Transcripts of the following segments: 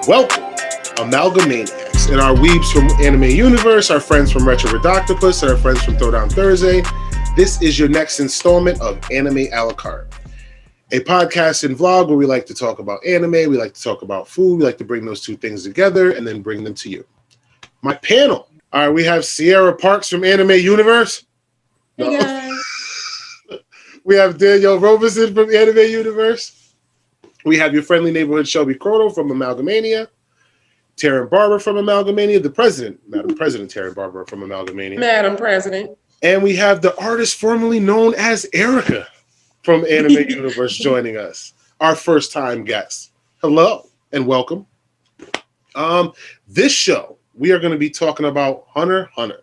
Welcome, Amalga-Maniacs, and our weebs from Anime Universe, our friends from Retro Redoctopus, and our friends from Throwdown Thursday. This is your next installment of Anime a la carte, a podcast and vlog where we like to talk about anime, we like to talk about food, we like to bring those two things together and then bring them to you. My panel. All right, we have Sierra Parks from Anime Universe. Hey guys. We have Danielle Robeson from Anime Universe. We have your friendly neighborhood Shelby Croto from Amalga-Mania. Taryn Barber from Amalga-Mania, the president, Madam President Taryn Barber from Amalga-Mania. Madam President. And we have the artist formerly known as Erica from Anime Universe joining us. Our first time guest. Hello and welcome. This show, we are going to be talking about Hunter x Hunter.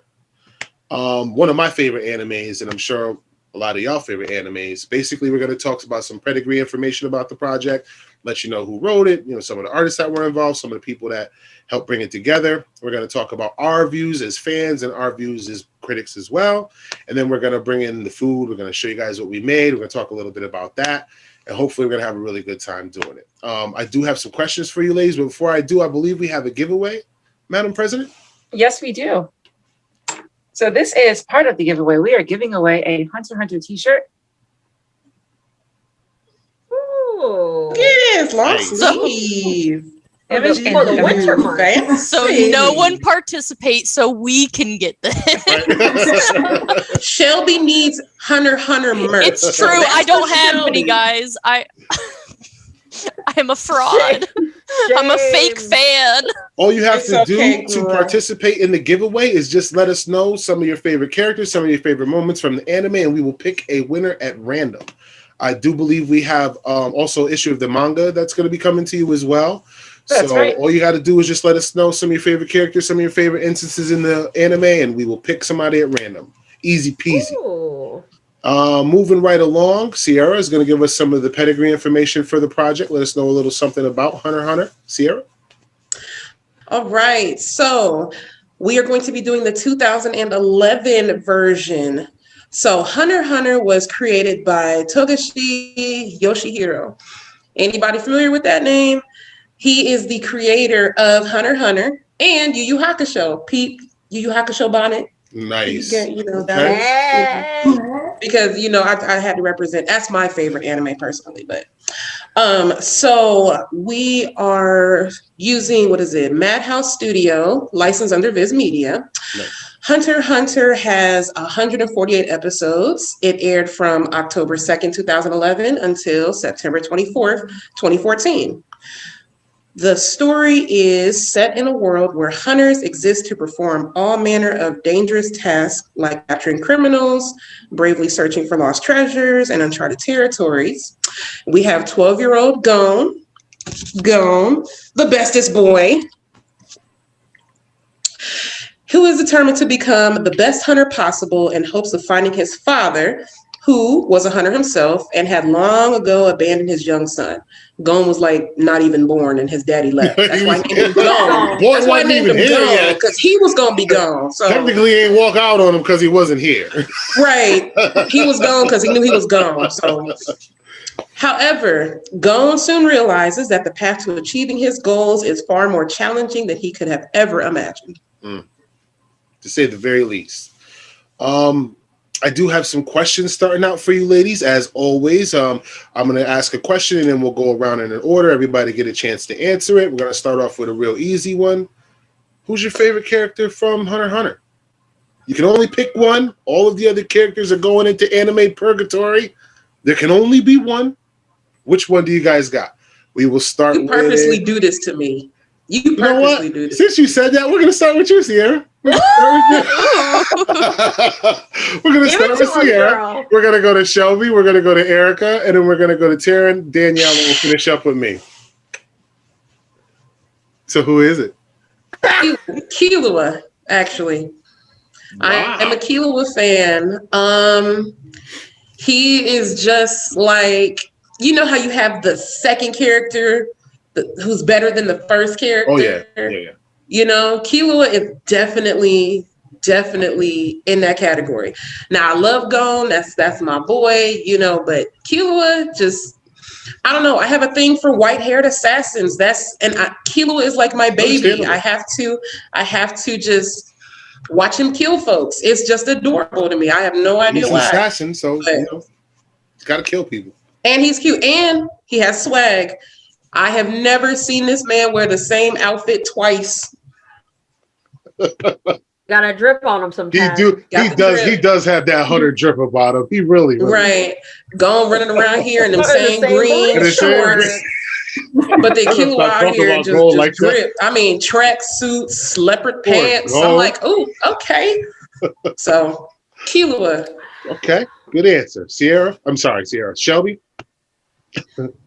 One of my favorite animes, and I'm sure a lot of y'all favorite animes. Basically, we're going to talk about some pedigree information about the project, let you know who wrote it, some of the artists that were involved, some of the people that helped bring it together. We're going to talk about our views as fans and our views as critics as well. And then we're going to bring in the food. We're going to show you guys what we made. We're going to talk a little bit about that. And hopefully we're going to have a really good time doing it. I do have some questions for you ladies, but before I do, I believe we have a giveaway, Madam President. Yes, we do. So this is part of the giveaway. We are giving away a Hunter x Hunter t-shirt. Ooh. Yes, long Nice. sleeve. For the winter month. So no one participates, so we can get this. Shelby needs Hunter x Hunter merch. It's true. I don't have any, guys. I am a fraud. I'm a fake fan. All you have It's to do okay, to girl. participate in the giveaway is just let us know some of your favorite characters, some of your favorite moments from the anime, and we will pick a winner at random. I do believe we have also an issue of the manga that's going to be coming to you as well. That's so right. all you got to do is just let us know some of your favorite characters, some of your favorite instances in the anime, and we will pick somebody at random. Easy peasy. Ooh. Moving right along, Sierra is going to give us some of the pedigree information for the project. Let us know a little something about Hunter x Hunter. Sierra? All right. So we are going to be doing the 2011 version. So Hunter x Hunter was created by Togashi Yoshihiro. Anybody familiar with that name? He is the creator of Hunter x Hunter and Yu Yu Hakusho. Pete, Yu Yu Hakusho bonnet. Nice. That because I had to represent. That's my favorite anime personally, but so we are using Madhouse Studio, licensed under Viz Media. Nice. Hunter x Hunter has 148 episodes. It aired from October 2nd, 2011 until September 24th, 2014. The story is set in a world where hunters exist to perform all manner of dangerous tasks like capturing criminals, bravely searching for lost treasures, and uncharted territories. We have 12-year-old Gon, the bestest boy, who is determined to become the best hunter possible in hopes of finding his father, who was a hunter himself and had long ago abandoned his young son. Gon was not even born and his daddy left. That's why he named him Gon. Boy, That's why I wasn't named even him here Gon, yet. because he was going to be gone. So Technically, he ain't walk out on him because he wasn't here. right. He was gone because he knew he was gone. So, however, Gon soon realizes that the path to achieving his goals is far more challenging than he could have ever imagined. To say the very least. I do have some questions starting out for you ladies. As always, I'm going to ask a question and then we'll go around in an order. Everybody get a chance to answer it. We're going to start off with a real easy one. Who's your favorite character from Hunter x Hunter? You can only pick one. All of the other characters are going into anime purgatory. There can only be one. Which one do you guys got? We will start You purposely do this to me. You know what? purposely do this. Since you said that, we're going to start with you, Sierra. We're going to start with Sierra. We're going to go to Shelby. We're going to go to Erica. And then we're going to go to Taryn, Danielle, and we'll finish up with me. So who is it? Killua, actually. Wow. I am a Killua fan. He is just like, you know how you have the second character who's better than the first character? Oh, yeah. Killua is definitely in that category. Now, I love Gon. That's my boy, but Killua just I don't know. I have a thing for white-haired assassins. Killua is like my baby. Understandable. I have to just watch him kill folks. It's just adorable to me. I have no idea He's an why. assassin, so But- he's got to kill people. And he's cute. And he has swag. I have never seen this man wear the same outfit twice. Got a drip on him sometimes. He does have that hunter drip about him. He really. Right. Gone running around here in them The same same green blue shorts. But they kill out here just like drip. I mean, track suits, leopard pants. I'm like, oh, okay. So, Killua. Okay, good answer. I'm sorry, Sierra. Shelby?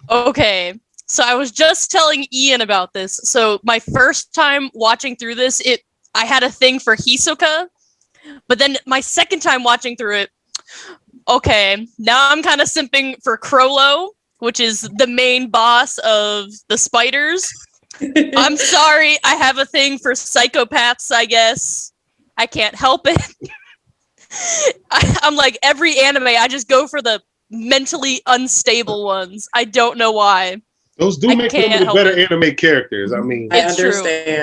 Okay. So I was just telling Ian about this. So my first time watching through this, I had a thing for Hisoka, but then my second time watching through it, okay, now I'm kind of simping for Crollo, which is the main boss of the spiders. I'm sorry, I have a thing for psychopaths, I guess. I can't help it. I'm like, every anime, I just go for the mentally unstable ones. I don't know why. Those do make them the better anime characters. I mean, It's true.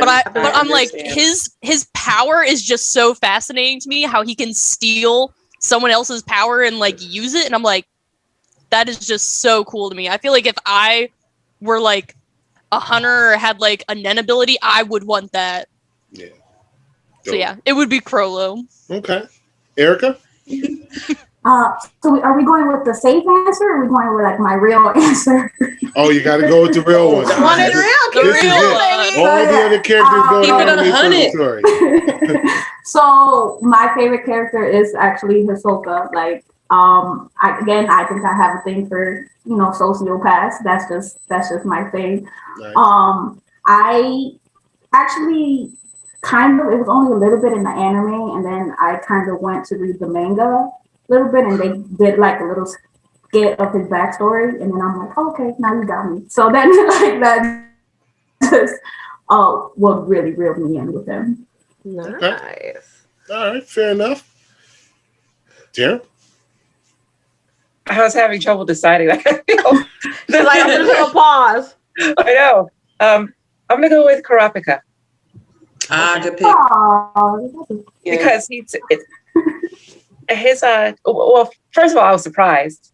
But I'm like, understand. his power is just so fascinating to me, how he can steal someone else's power and like use it. And I'm like, that is just so cool to me. I feel like if I were like a hunter or had like a Nen ability, I would want that. Yeah. So yeah, it would be Crollo. Okay. Erica? So are we going with the safe answer, or are we going with like my real answer? Oh, you got to go with the real one. One is real. The This is real it. one. All the other characters go Keep it down in 100. So my favorite character is actually Hisoka. Like, I think I have a thing for sociopaths. That's just my thing. Nice. I actually it was only a little bit in the anime, and then I kind of went to read the manga a little bit, and they did like a little skit of his backstory, and then I'm like, okay, now you got me. So then like that just what really reeled me in with him. Nice. Okay. All right, fair enough. Darren? I was having trouble deciding. Like, I'm gonna take a pause. I know. I'm gonna go with Karapika Good pick. Oh, because well, first of all, I was surprised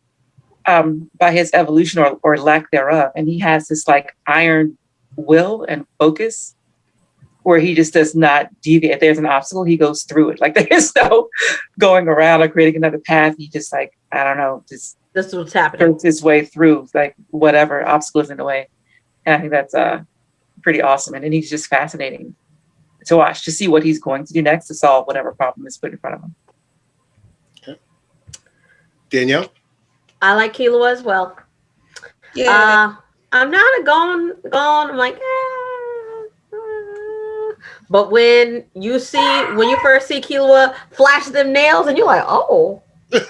by his evolution or lack thereof, and he has this like iron will and focus where he just does not deviate. If there's an obstacle, he goes through it. Like there's no going around or creating another path. He just like, I don't know, just This is what's happening. turns his way through like whatever obstacle is in the way. And I think that's pretty awesome. And then he's just fascinating to watch, to see what he's going to do next to solve whatever problem is put in front of him. Okay. Danielle? I like Killua as well. Yeah. I'm not going. I'm like, but when you first see Killua flash them nails, and you're like, oh, and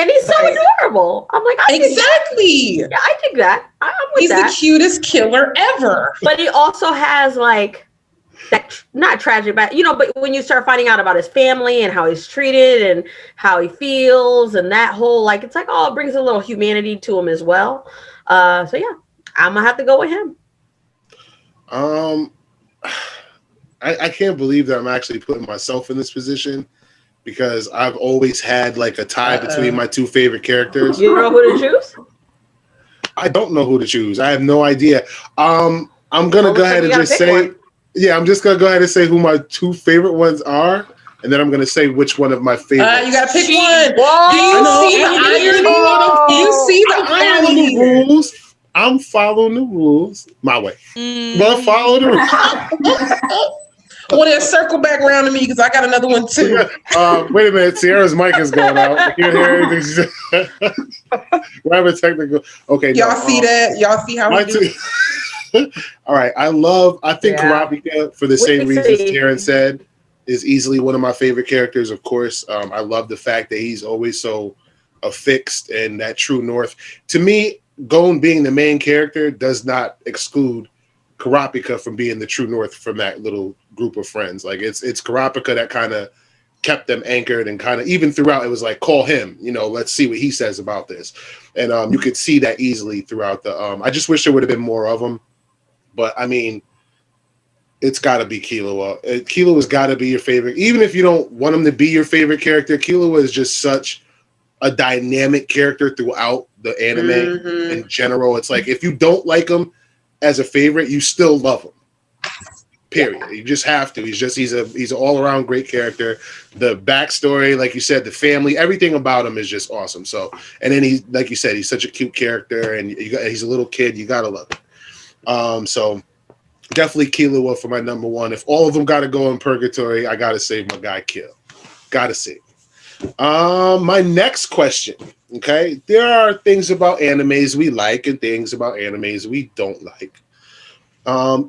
he's so adorable. I'm like, Exactly. Yeah, I dig that. I'm with He's that. the cutest killer ever. But he also has like that, not tragic, but but when you start finding out about his family and how he's treated and how he feels and that whole like, it's like, it brings a little humanity to him as well. So yeah, I'm gonna have to go with him. I can't believe that I'm actually putting myself in this position because I've always had like a tie between my two favorite characters. You know who to choose? I don't know who to choose. I have no idea. I'm gonna go ahead and just say, I'm just gonna go ahead and say who my two favorite ones are, and then I'm gonna say which one of my favorites. You gotta pick one. Whoa. Do you see the irony? Rules. I'm following the rules my way. But follow the rules. Well, then circle back around to me because I got another one too. Wait a minute, Sierra's mic is going out. You hear anything she said? We're having technical. Okay, Y'all see that? Y'all see how we do? All right, I think Karapika, for the same reasons Taryn said, is easily one of my favorite characters. Of course, I love the fact that he's always so affixed and that true north. To me, Gon being the main character does not exclude Karapika from being the true north from that little group of friends. Like it's Karapika that kind of kept them anchored, and kind of even throughout it was like, call him, let's see what he says about this. And you could see that easily throughout the I just wish there would have been more of them, but I mean, it's got to be Killua. Killua's got to be your favorite, even if you don't want him to be your favorite character. Killua is just such a dynamic character throughout the anime in general. It's like, if you don't like him as a favorite, you still love him. Period. You just have to. He's an all-around great character. The backstory, like you said, the family, everything about him is just awesome. So, and then he, like you said, he's such a cute character, and he's a little kid. You gotta love him. So definitely Killua for my number one. If all of them got to go in purgatory, I gotta save my guy Kill. Gotta save. My next question. Okay, there are things about animes we like and things about animes we don't like.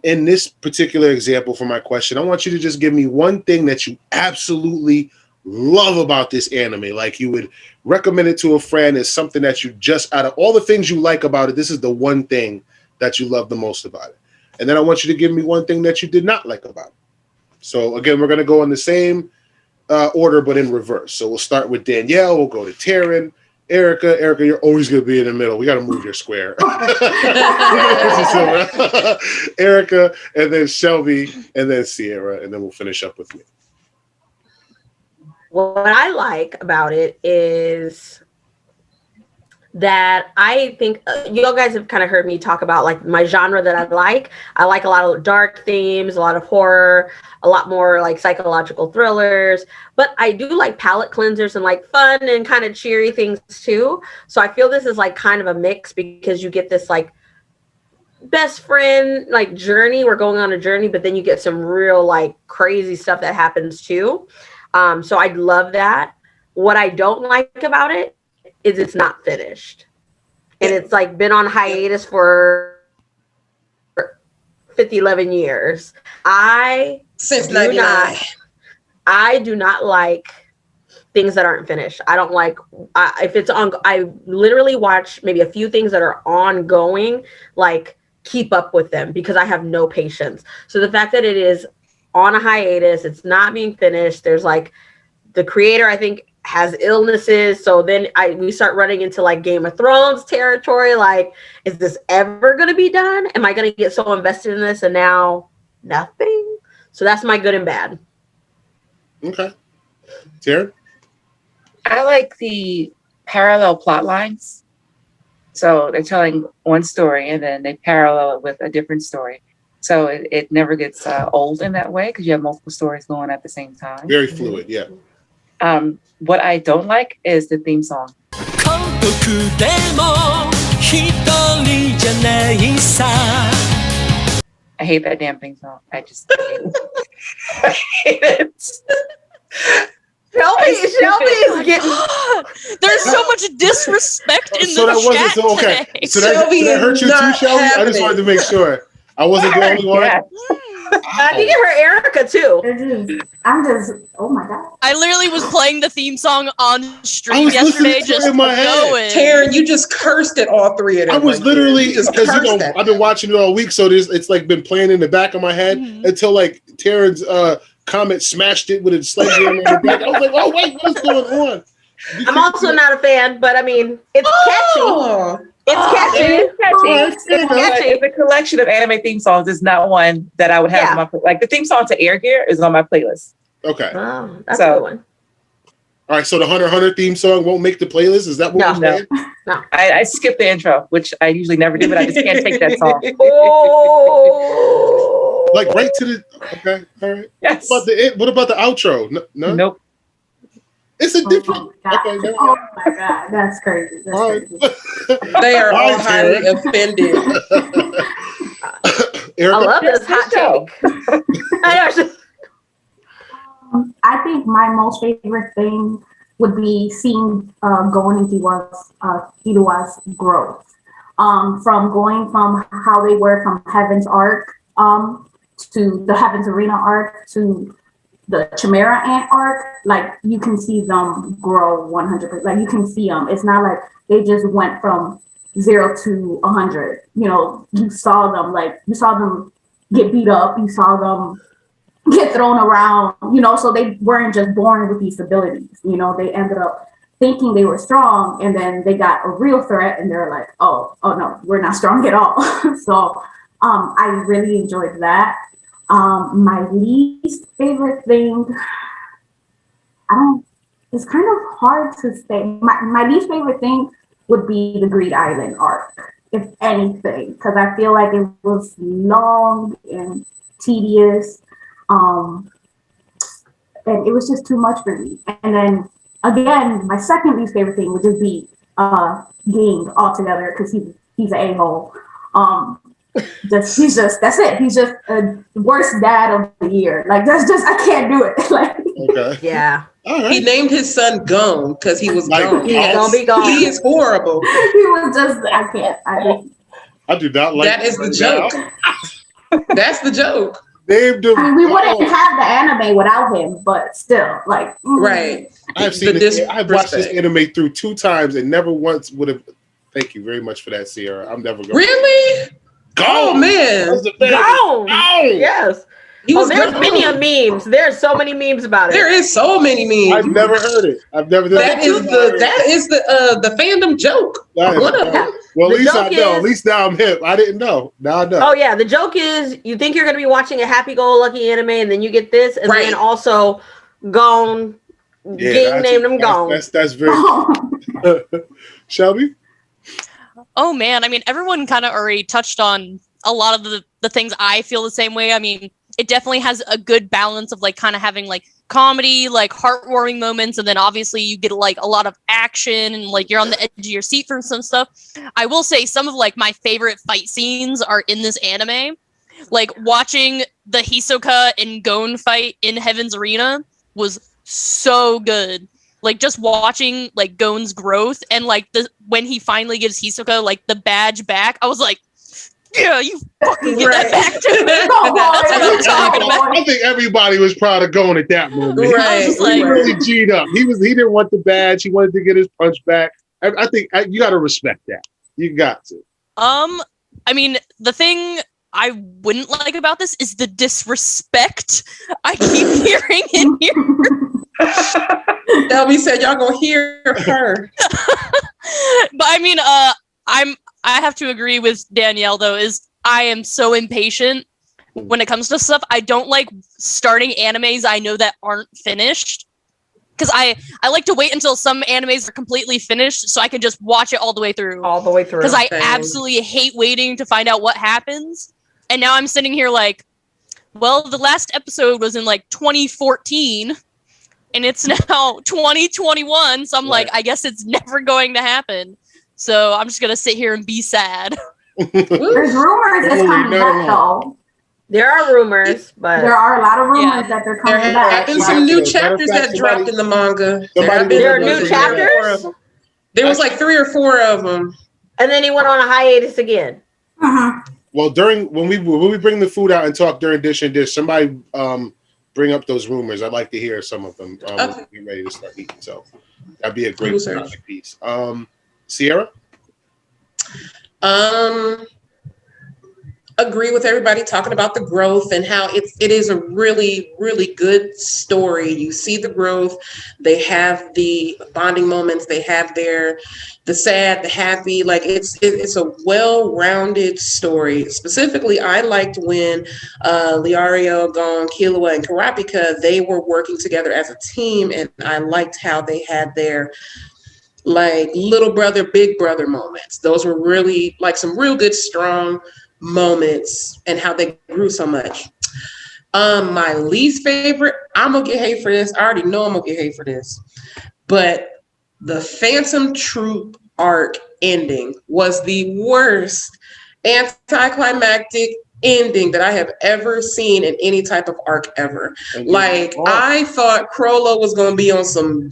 In this particular example for my question, I want you to just give me one thing that you absolutely love about this anime. Like you would recommend it to a friend as something that you just, out of all the things you like about it, this is the one thing that you love the most about it. And then I want you to give me one thing that you did not like about it. So again, we're going to go in the same order, but in reverse. So we'll start with Danielle. We'll go to Taryn. Erica, you're always going to be in the middle. We got to move your square. Erica, and then Shelby, and then Sierra, and then we'll finish up with me. What I like about it is that I think you guys have kind of heard me talk about like my genre that I like. I like a lot of dark themes, a lot of horror, a lot more like psychological thrillers, but I do like palate cleansers and like fun and kind of cheery things too. So I feel this is like kind of a mix because you get this like best friend like journey. We're going on a journey, but then you get some real like crazy stuff that happens too. So I love that. What I don't like about it is it's not finished, and it's like been on hiatus for 11 years. Since 99. I do not like things that aren't finished. I don't like if it's on. I literally watch maybe a few things that are ongoing, like keep up with them because I have no patience. So the fact that it is on a hiatus, it's not being finished. There's like the creator, I think, has illnesses, so then we start running into like Game of Thrones territory. Like, is this ever going to be done? Am I going to get so invested in this and now nothing? So that's my good and bad. Okay, Taryn? I like the parallel plot lines. So they're telling one story and then they parallel it with a different story. So it never gets old in that way because you have multiple stories going at the same time. Very fluid, yeah. What I don't like is the theme song. I hate that damn theme song. I just hate it. I hate it. Shelby is getting. There's so much disrespect in So the that wasn't chat so okay. today. So that hurt you too, Shelby? I just wanted to make sure I wasn't the only one. Yeah. I think it hurt Erica too. I'm just, oh my God. I literally was playing the theme song on I stream was listening yesterday, to it just in my head. going. Taryn, you just cursed at all three of them. I was right literally, there. You just because cursed at I've been watching it all week, so it's like been playing in the back of my head until like Taryn's comment smashed it with a sledgehammer on the back. I was like, oh wait, what's going on? I'm also not a fan, but I mean, it's catchy. Oh, It's catchy. It's catchy. Alright, catchy. It's a collection of anime theme songs. Is not one that I would have Yeah. on my like the theme song to Air Gear is on my playlist. Okay. Oh, that's So- a good one. All right, so the Hunter x Hunter theme song won't make the playlist? Is that what No. we're saying? I skip the intro, which I usually never do, but I just can't take that song. Oh, Like right to the okay, all right. Yes. What about the outro? No? Nope. It's a different Oh my God. okay, never Oh mind. my God. That's crazy. That's All right. crazy. they are all Alright, highly Taryn. offended. I Erica? love this hot show. take. I think my most favorite thing would be seeing Gon and Killua growth. From going from how they were from Heaven's Arc to the Heaven's Arena arc to the Chimera Ant arc, like you can see them grow 100%. Like you can see them. It's not like they just went from 0 to 100. You know, you saw them get beat up. You saw them get thrown around, so they weren't just born with these abilities. They ended up thinking they were strong, and then they got a real threat, and they're like, oh no, we're not strong at all. So I really enjoyed that. My least favorite thing, it's kind of hard to say. My least favorite thing would be the Greed Island arc, if anything, because I feel like it was long and tedious. And it was just too much for me. And then again, my second least favorite thing would just be Ging altogether, because he's an a-hole. That's it. He's just a worst dad of the year. Like I can't do it. Like, Okay. Yeah. All right. He named his son Gone because he was gone. He's gonna be gone. He is horrible. he was just, I can't. I do not like That is the joke. That's the joke. Named him. I mean, we wouldn't have the anime without him, but still, like, Right. I've seen I've watched this anime through 2 times and never once would have. Thank you very much for that, Sierra. I'm never going. Really? Gone. Oh man. Gone. Yes. There's many memes. There's so many memes about it. There is so many memes. I've never heard it. That is the fandom joke. One of them. Well, at least I know. At least now I'm hip. I didn't know. Now I know. Oh yeah, the joke is you think you're going to be watching a happy-go-lucky anime, and then you get this, and then also Gone. Ging named him Gone. That's very. Shelby. Oh man, I mean, everyone kind of already touched on a lot of the things I feel the same way. I mean, it definitely has a good balance of like kind of having like comedy, like heartwarming moments, and then obviously you get like a lot of action and like you're on the edge of your seat for some stuff. I will say some of like my favorite fight scenes are in this anime. Like watching the Hisoka and Gon fight in Heaven's Arena was so good. Like just watching like Gon's growth and like when he finally gives Hisoka like the badge back, I was like, yeah, you fucking get that back to me. That's what I'm talking about. I think everybody was proud of going at that moment. Right. He really G'd up. He didn't want the badge. He wanted to get his punch back. I think you got to respect that. You got to. I mean, the thing I wouldn't like about this is the disrespect I keep hearing in here. Delby said y'all gonna hear her. But I mean, I have to agree with Danielle though, is I am so impatient when it comes to stuff. I don't like starting animes I know that aren't finished. Because I like to wait until some animes are completely finished so I can just watch it all the way through. Because I absolutely hate waiting to find out what happens. And now I'm sitting here like, well, the last episode was in like 2014 and it's now 2021. So I'm like, I guess it's never going to happen. So I'm just going to sit here and be sad. There's rumors it's coming back though. There are rumors, but there are a lot of rumors that they're coming back. There have been some new chapters that dropped in the manga. There are new chapters? There was like 3 or 4 of them. And then he went on a hiatus again. Well, when we bring the food out and talk during Dish and Dish, somebody bring up those rumors. I'd like to hear some of them. When we get ready to start eating. So that'd be a great piece. Sierra? Agree with everybody talking about the growth and how it is a really, really good story. You see the growth. They have the bonding moments. They have the sad, the happy. Like it's a well-rounded story. Specifically, I liked when Liario, Gon, Killua, and Karapika, they were working together as a team, and I liked how they had their like little brother, big brother moments. Those were really like some real good, strong moments and how they grew so much. My least favorite, I'm gonna get hate for this. I already know I'm gonna get hate for this, but the Phantom Troop arc ending was the worst anticlimactic ending that I have ever seen in any type of arc ever. Like I thought Crollo was gonna be on some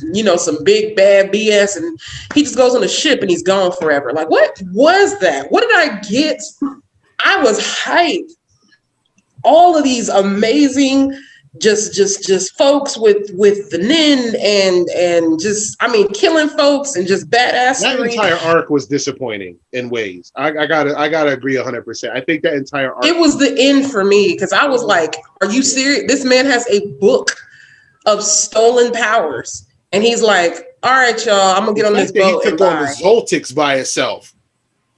big bad BS, and he just goes on a ship and he's gone forever. Like what was that? What did I get? I was hyped. All of these amazing just folks with the nin and just killing folks and just That badassery. entire arc was disappointing in ways. I gotta agree 100%. I think that entire arc. It was the end for me because I was like, "Are you serious? This man has a book of stolen powers, and he's like, all right, y'all, I'm gonna get on this boat." He took on the Zoltics by itself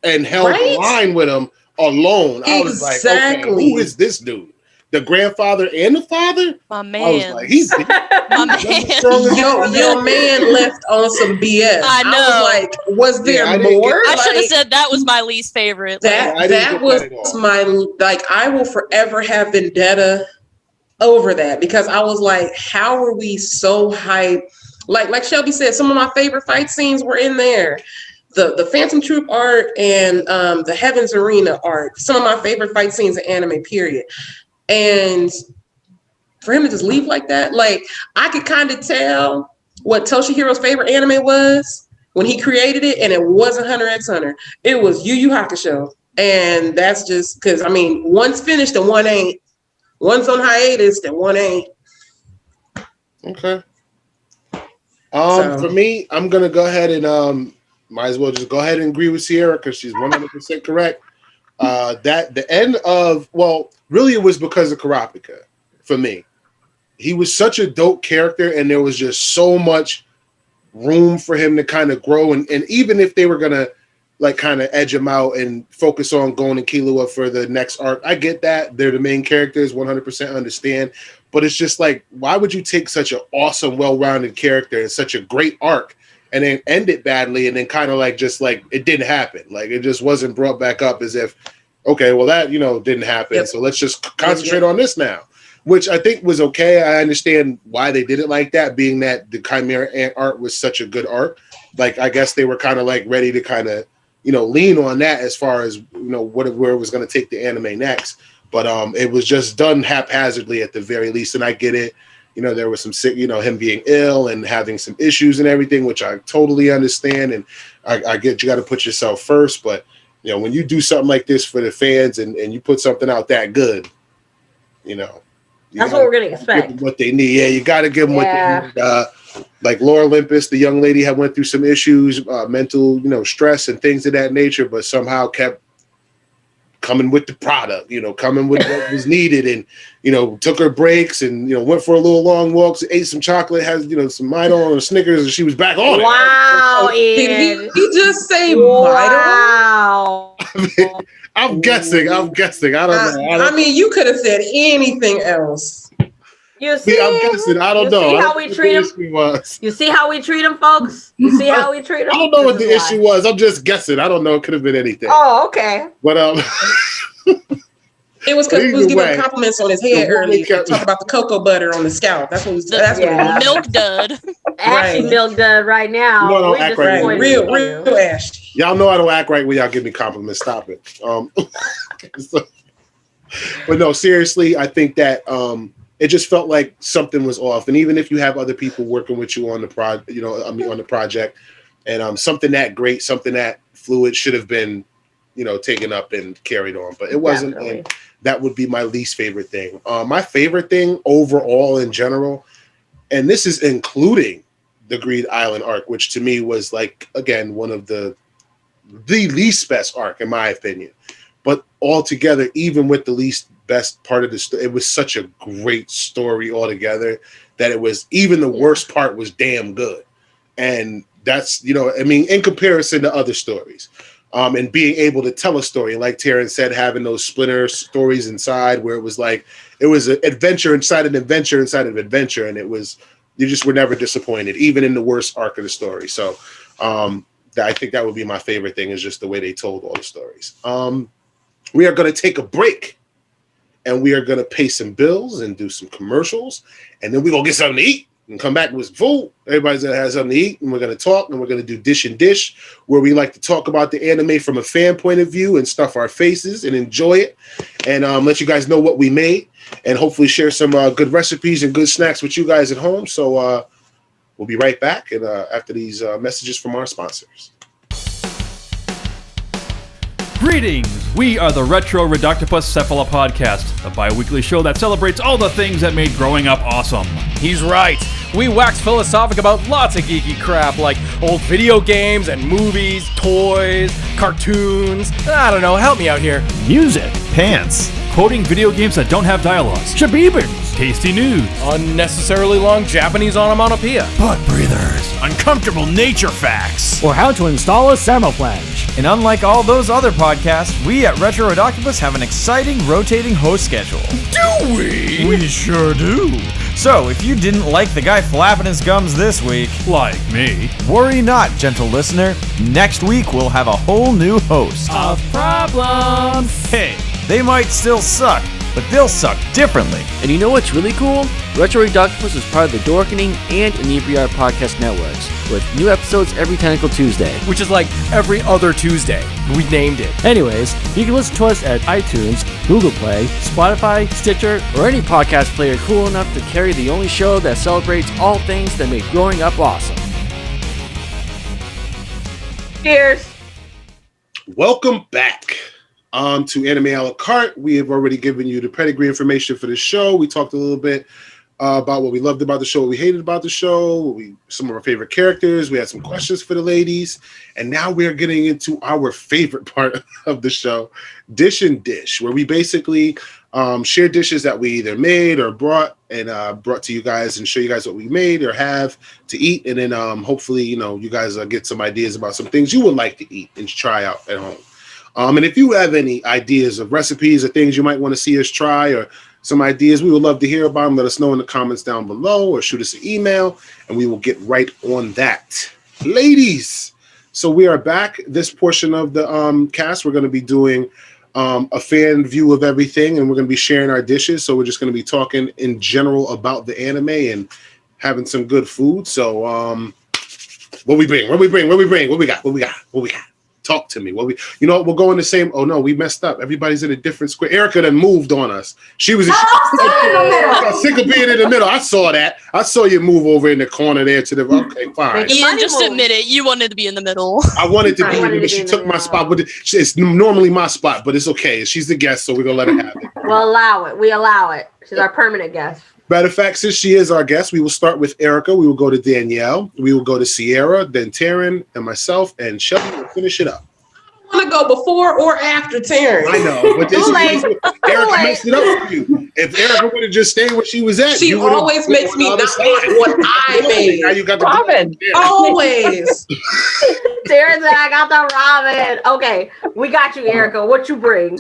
and held the line with him alone. I was like, okay, who is this dude? The grandfather and the father? My man. I was like, he's my man. Your man left on some BS. I know. I was like, was there more? I should have said that was my least favorite. That was my, like, I will forever have vendetta over that because I was like, how are we so hyped? Like Shelby said, some of my favorite fight scenes were in there. The Phantom Troop art and the Heaven's Arena art, some of my favorite fight scenes in anime, period. And for him to just leave like that, like, I could kind of tell what Toshihiro's favorite anime was when he created it, and it wasn't Hunter x Hunter. It was Yu Yu Hakusho. And that's just because, one's finished and one ain't. One's on hiatus and one ain't. Okay. For me, I'm gonna go ahead and might as well just go ahead and agree with Sierra because she's 100% correct. That the end of, well, really it was because of Karapika for me. He was such a dope character, and there was just so much room for him to kind of grow. And even if they were gonna like kind of edge him out and focus on Gon and Killua for the next arc, I get that. They're the main characters, 100% understand. But it's just like, why would you take such an awesome, well-rounded character and such a great arc and then end it badly and then kind of like just like it didn't happen? Like it just wasn't brought back up as if, okay, well that, didn't happen. Yep. So let's just concentrate on this now, which I think was okay. I understand why they did it like that, being that the Chimera Ant art was such a good art. Like, I guess they were kind of like ready to kind of, lean on that as far as, where it was going to take the anime next. But it was just done haphazardly at the very least. And I get it. There was some sick, him being ill and having some issues and everything, which I totally understand. And I get you got to put yourself first. But, when you do something like this for the fans and you put something out that good, that's what we're going to expect. What they need. Yeah, you got to give them what they need. Like Laura Olympus, the young lady had went through some issues, mental, stress and things of that nature, but somehow kept coming with the product, coming with what was needed, and took her breaks and went for a little long walks, ate some chocolate, has some Midol or Snickers, and she was back on it. Wow, did he just say wow. Midol? I'm guessing. I don't know. You could have said anything else. You see, I'm guessing. I don't know. See how we treat him? You see how we treat him, folks? You see how we treat him? I don't know what the issue was. I'm just guessing. I don't know. It could have been anything. Oh, okay. But it was because he was giving compliments on his head earlier. Talk about the cocoa butter on the scalp. That's what was. That's what it was. Milk dud. Actually, milk dud right now. No, don't act right. Real ash. Y'all know I don't act right when y'all give me compliments. Stop it. But no, seriously, I think that it just felt like something was off. And even if you have other people working with you on the on the project, and something that great, something that fluid should have been, taken up and carried on, but it wasn't. And that would be my least favorite thing. My favorite thing overall in general, and this is including the Greed Island arc, which to me was like, again, one of the least best arc in my opinion. But altogether, even with the least best part of the story, it was such a great story altogether that it was, even the worst part was damn good. And that's, in comparison to other stories, and being able to tell a story, like Taryn said, having those splinter stories inside where it was like, it was an adventure inside an adventure inside of adventure. And it was, you just were never disappointed, even in the worst arc of the story. So I think that would be my favorite thing, is just the way they told all the stories. We are going to take a break, and we are going to pay some bills and do some commercials, and then we're going to get something to eat and come back with some food. Everybody's going to have something to eat, and we're going to talk, and we're going to do Dish and Dish, where we like to talk about the anime from a fan point of view and stuff our faces and enjoy it, and let you guys know what we made, and hopefully share some good recipes and good snacks with you guys at home. So we'll be right back, and after these messages from our sponsors. Greetings! We are the Retro Reductopus Cephala Podcast, a bi-weekly show that celebrates all the things that made growing up awesome. He's right. We wax philosophic about lots of geeky crap like old video games and movies, toys, cartoons. I don't know, help me out here. Music, pants, quoting video games that don't have dialogues, shabibans, tasty news, Unnecessarily long Japanese onomatopoeia. butt breathers, uncomfortable nature facts. or how to install a thermoflange. And unlike all those other podcasts, we at Retro Reductopus have an exciting rotating host schedule. Do we? We sure do. So, if you didn't like the guy flapping his gums this week, Like me. worry not, gentle listener. Next week we'll have a whole new host. Of problems. Hey, they might still suck, but they'll suck differently. And you know what's really cool? Retro Reductopus is part of the Dorkening and Inebriar podcast networks, with new episodes every Tentacle Tuesday. Which is like every other Tuesday. We named it. Anyways, you can listen to us at iTunes, Google Play, Spotify, Stitcher, Or any podcast player cool enough to carry the only show that celebrates all things that make growing up awesome. Cheers. Welcome back to Anime a la carte. We have already given you the pedigree information for the show. We talked a little bit about what we loved about the show, what we hated about the show, some of our favorite characters. We had some questions for the ladies. And now we're getting into our favorite part of the show, Dish and Dish, where we basically share dishes that we either made or brought to you guys and show you guys what we made or have to eat. And then hopefully, you guys get some ideas about some things you would like to eat and try out at home. And if you have any ideas of recipes or things you might want to see us try or some ideas, we would love to hear about them. Let us know in the comments down below or shoot us an email and we will get right on that. Ladies, so we are back. This portion of the cast, we're going to be doing a fan view of everything and we're going to be sharing our dishes. So we're just going to be talking in general about the anime and having some good food. So what we bring? What we got? Talk to me. We'll go in the same. Oh no, we messed up. Everybody's in a different square. Erica then moved on us. She was sick of being in the middle. I saw that. I saw you move over in the corner there to the. Okay, fine. Ian, just admit it. You wanted to be in the middle. I wanted to be in the middle, but she took my spot. But it's normally my spot, but it's okay. She's the guest, so we're gonna let her have it. We'll allow it. We allow it. She's our permanent guest. Matter of fact, since she is our guest, we will start with Erica. We will go to Danielle. We will go to Sierra, then Taryn, and myself, and Shelby will finish it up. I want to go before or after Taryn. I know, but this is Erica messed it up for you. If Erica would have just stayed where she was at, she always makes me not make what I made. Now you got the Robin. Always. Taryn said, I got the ramen. Okay, we got you, Erica. What you bring?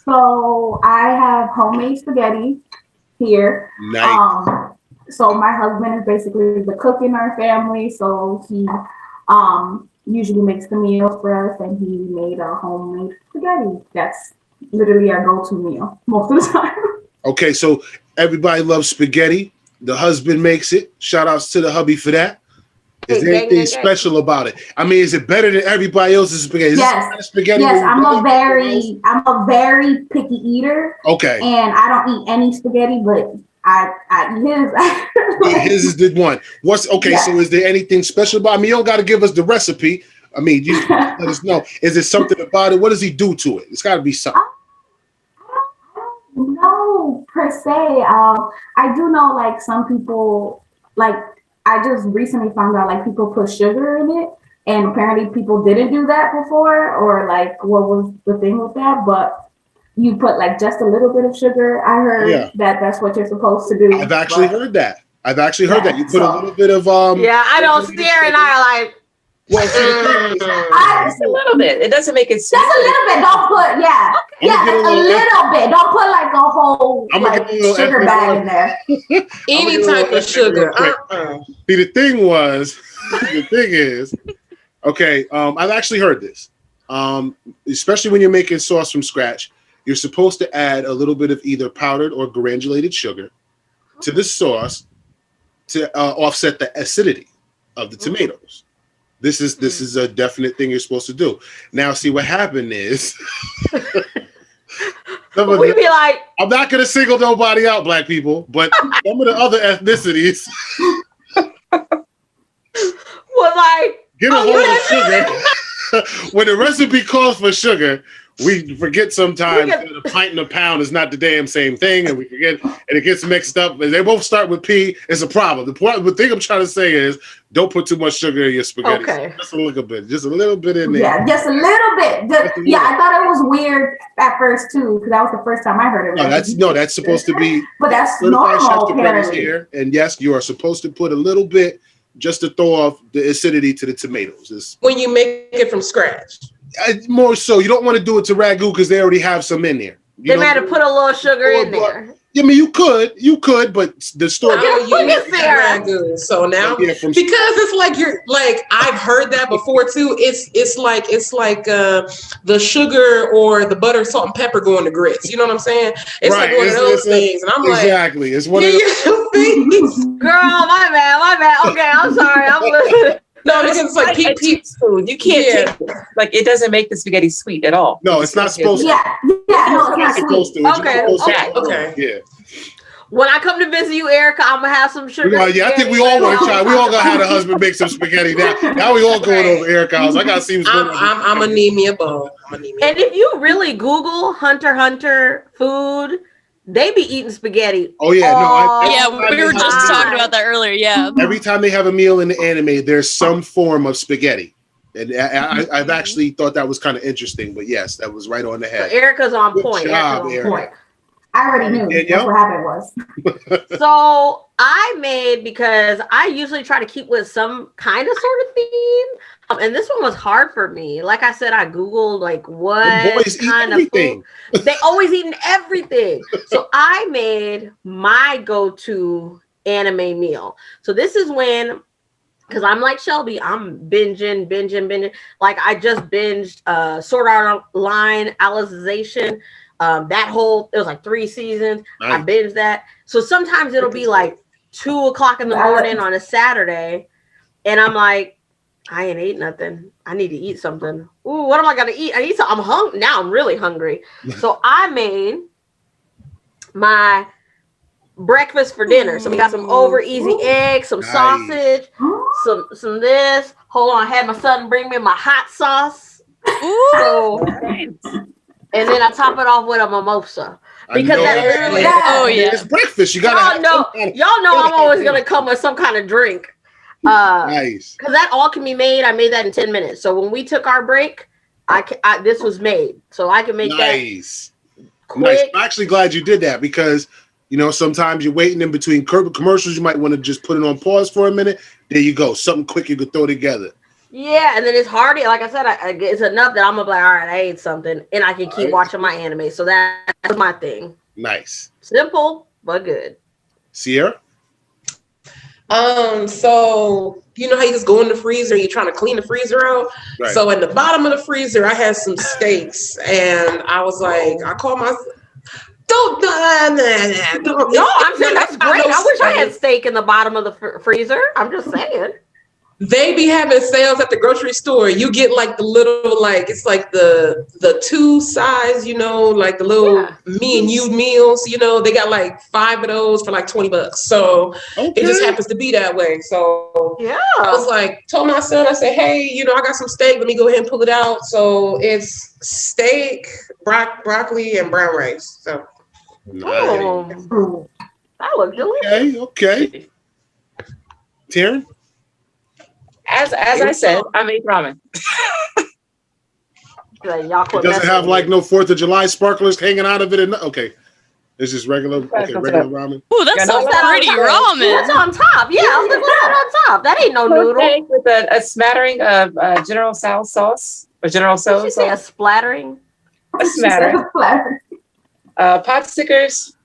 So I have homemade spaghetti here. Nice. So my husband is basically the cook in our family. So he usually makes the meals for us, and he made a homemade spaghetti. That's literally our go-to meal most of the time. Okay, so everybody loves spaghetti. The husband makes it. Shout outs to the hubby for that. Is there anything special about it? I mean, is it better than everybody else's spaghetti? Is Yes. Spaghetti yes, I'm a very picky eater. Okay. And I don't eat any spaghetti, but I eat his. His is the one. So is there anything special about it? I mean, you don't got to give us the recipe. I mean, you let us know. Is there something about it? What does he do to it? It's got to be something. No, per se. I do know, like, some people, like, I just recently found out, like, people put sugar in it, and apparently people didn't do that before, or, like, what was the thing with that? But you put, like, just a little bit of sugar. I heard that that's what you're supposed to do. I've actually heard that. You put a little bit of Yeah, I know. Sierra and I are like. Just a little bit. It doesn't make it. Just a little bit. Don't put. Yeah, just a little bit. Don't put like a whole sugar bag in there. Any type of sugar. See, the thing is, okay. I've actually heard this. Especially when you're making sauce from scratch, you're supposed to add a little bit of either powdered or granulated sugar to the sauce to offset the acidity of the tomatoes. This is a definite thing you're supposed to do. Now, see what happened is, We be like, I'm not gonna single nobody out, black people, but some of the other ethnicities was like, get a hold of sugar. when the recipe calls for sugar, we forget sometimes that a pint and a pound is not the damn same thing, and we forget, and it gets mixed up. And they both start with P. It's a problem. The thing I'm trying to say is, don't put too much sugar in your spaghetti. Okay. Just a little bit in there. Yeah, just a little bit. I thought it was weird at first too, because that was the first time I heard it. That's supposed to be. But that's certified chefs normal, to bring us apparently. here. And yes, you are supposed to put a little bit just to throw off the acidity to the tomatoes. When you make it from scratch. More so, you don't want to do it to ragu because they already have some in there. They might have put a little sugar in there. I mean, you could, but the store. Ragu. So now, because it's like I've heard that before too. It's like the sugar or the butter, salt, and pepper going to grits. You know what I'm saying? It's right. like one of those things, and I'm exactly. It's one of those things. Girl, my bad. Okay, I'm sorry. I'm listening. No, because it's like food. You can't take it. Like it doesn't make the spaghetti sweet at all. No, it's not supposed to. Yeah, no, it's not supposed to. Okay. Yeah. When I come to visit you, Erica, I'm gonna have some sugar. Yeah, I think we all want to try. We all gonna have a husband make some spaghetti now. Now we all going over Erica's house. I gotta see what's going on. I'm gonna need me a bowl. And if you really Google Hunter food, they be eating spaghetti. Oh yeah, we were just talking about that earlier. Yeah. Every time they have a meal in the anime, there's some form of spaghetti, and I've actually thought that was kind of interesting. But yes, that was right on the head. So Erica's on Good point. job, Erica. I already knew that's what happened was. So I made, because I usually try to keep with some kind of sort of theme. And this one was hard for me. Like I said, I Googled like what kind of food. They always eating everything. So I made my go-to anime meal. So this is when, because I'm like Shelby, I'm binging. Like I just binged Sword Art Online Alicization. That whole, it was like 3 seasons. Nice. I binged that. So sometimes it'll be like 2:00 in the morning on a Saturday, and I'm like, I ain't ate nothing. I need to eat something. Ooh, what am I gonna eat? I need some. I'm hungry now. I'm really hungry. So I made my breakfast for dinner. So we got some over easy eggs, some sausage, some this. Hold on, I had my son bring me my hot sauce. So, and then I top it off with a mimosa. Because that literally, it's breakfast. You gotta y'all know I'm always gonna come with some kind of drink. Nice. Because that all can be made. I made that in 10 minutes. So when we took our break, this was made, so I can make that quick. Nice. I'm actually glad you did that, because sometimes you're waiting in between commercials. You might want to just put it on pause for a minute. There you go, something quick you could throw together. Yeah, and then it's hard. Like I said, it's enough that I'm gonna be like, all right, I ate something, and I can keep watching my anime. So that's my thing. Nice, simple but good. Sierra. So you know how you just go in the freezer, you're trying to clean the freezer out. Right. So in the bottom of the freezer, I had some steaks, and I was like, I called my. Don't. No, I'm saying that's great. I wish I had steak in the bottom of the freezer. I'm just saying. They be having sales at the grocery store. You get like the little, like it's like the 2 size, like the little me and you meals. They got like 5 of those for like $20. So it just happens to be that way. So yeah, I was like, told my son, I said, hey, I got some steak. Let me go ahead and pull it out. So it's steak, broccoli, and brown rice. So nice. That looks delicious. Okay. Taryn. As I said, I made ramen. It doesn't have like no 4th of July sparklers hanging out of it. Okay. It's just regular ramen. Ooh, that sounds pretty ramen. That's on top. Yeah, I was like, what's that on top? That ain't no noodle. With a smattering of General Tso sauce or General Tso sauce. Say a splattering? A smattering. Pot stickers.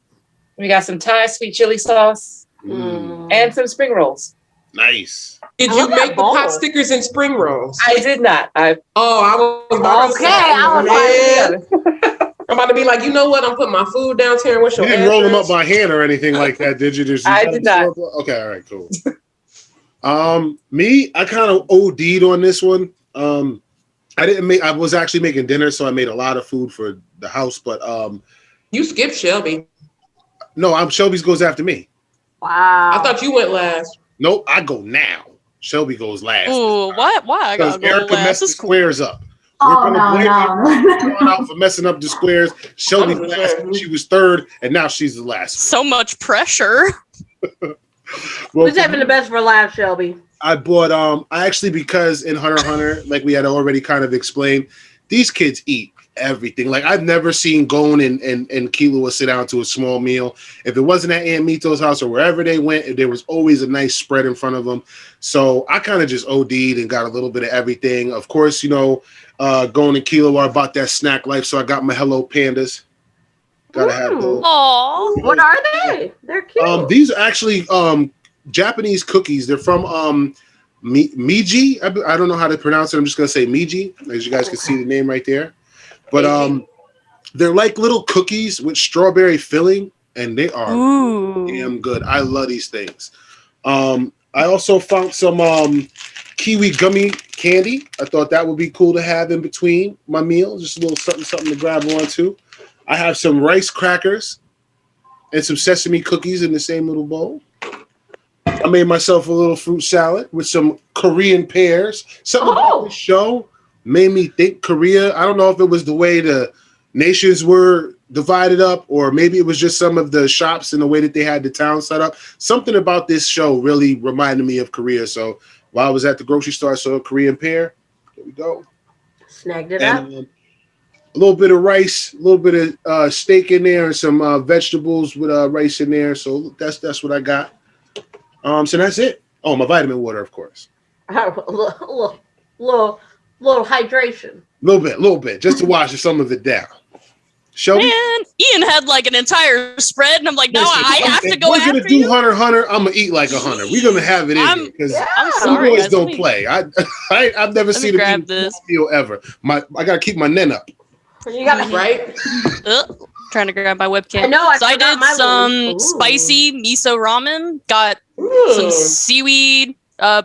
We got some Thai sweet chili sauce and some spring rolls. Nice. Did you make the pot stickers and spring rolls? I did not. I was I'm about to be like, you know what? I'm putting my food down here. What's your You didn't roll them up by hand or anything like that, did you? I did not. Okay, all right, cool. Me, I kind of OD'd on this one. I was actually making dinner, so I made a lot of food for the house, but you skipped Shelby. No, Shelby's goes after me. Wow. I thought you went last. Nope, I go now. Shelby goes last. Ooh, what? Why I Because gotta go Erica last? messed the This is cool. squares up. Oh, We're gonna blame no. her out for messing up the squares. Shelby's last. She was third, and now she's the last. So much pressure. Well, Who's having the best for last, Shelby? I bought I actually, because in Hunter x Hunter, like we had already kind of explained, these kids eat everything. Like I've never seen Gon and Killua sit down to a small meal. If it wasn't at Aunt Mito's house or wherever they went, there was always a nice spread in front of them. So I kind of just OD'd and got a little bit of everything. Of course, you know, Gon and Killua are about that snack life, so I got my Hello Pandas. Gotta have those. Aww. What are they? They're cute. These are actually Japanese cookies. They're from Miji. I don't know how to pronounce it. I'm just gonna say Miji, as you guys can see the name right there. But they're like little cookies with strawberry filling, and they are damn good. I love these things. I also found some kiwi gummy candy. I thought that would be cool to have in between my meal. Just a little something to grab onto. I have some rice crackers and some sesame cookies in the same little bowl. I made myself a little fruit salad with some Korean pears. Something about the show made me think Korea. I don't know if it was the way the nations were divided up, or maybe it was just some of the shops and the way that they had the town set up. Something about this show really reminded me of Korea. So while I was at the grocery store, I saw a Korean pear. There we go. Snagged it up. A little bit of rice, a little bit of steak in there, and some vegetables with rice in there. So that's what I got. So that's it. Oh, my vitamin water, of course. A little hydration. A little bit, just to wash some of it down. Shelby? Man, Ian had like an entire spread, and I'm like, no, Listen, I have to go we're after gonna do you. Hunter. I'm gonna eat like a hunter. We're gonna have it in here because I'm sorry, boys guys. don't play. I've never seen a meal ever. I gotta keep my nen up. You got it right. Trying to grab my webcam. I know. I did my some spicy miso ramen. Got some seaweed,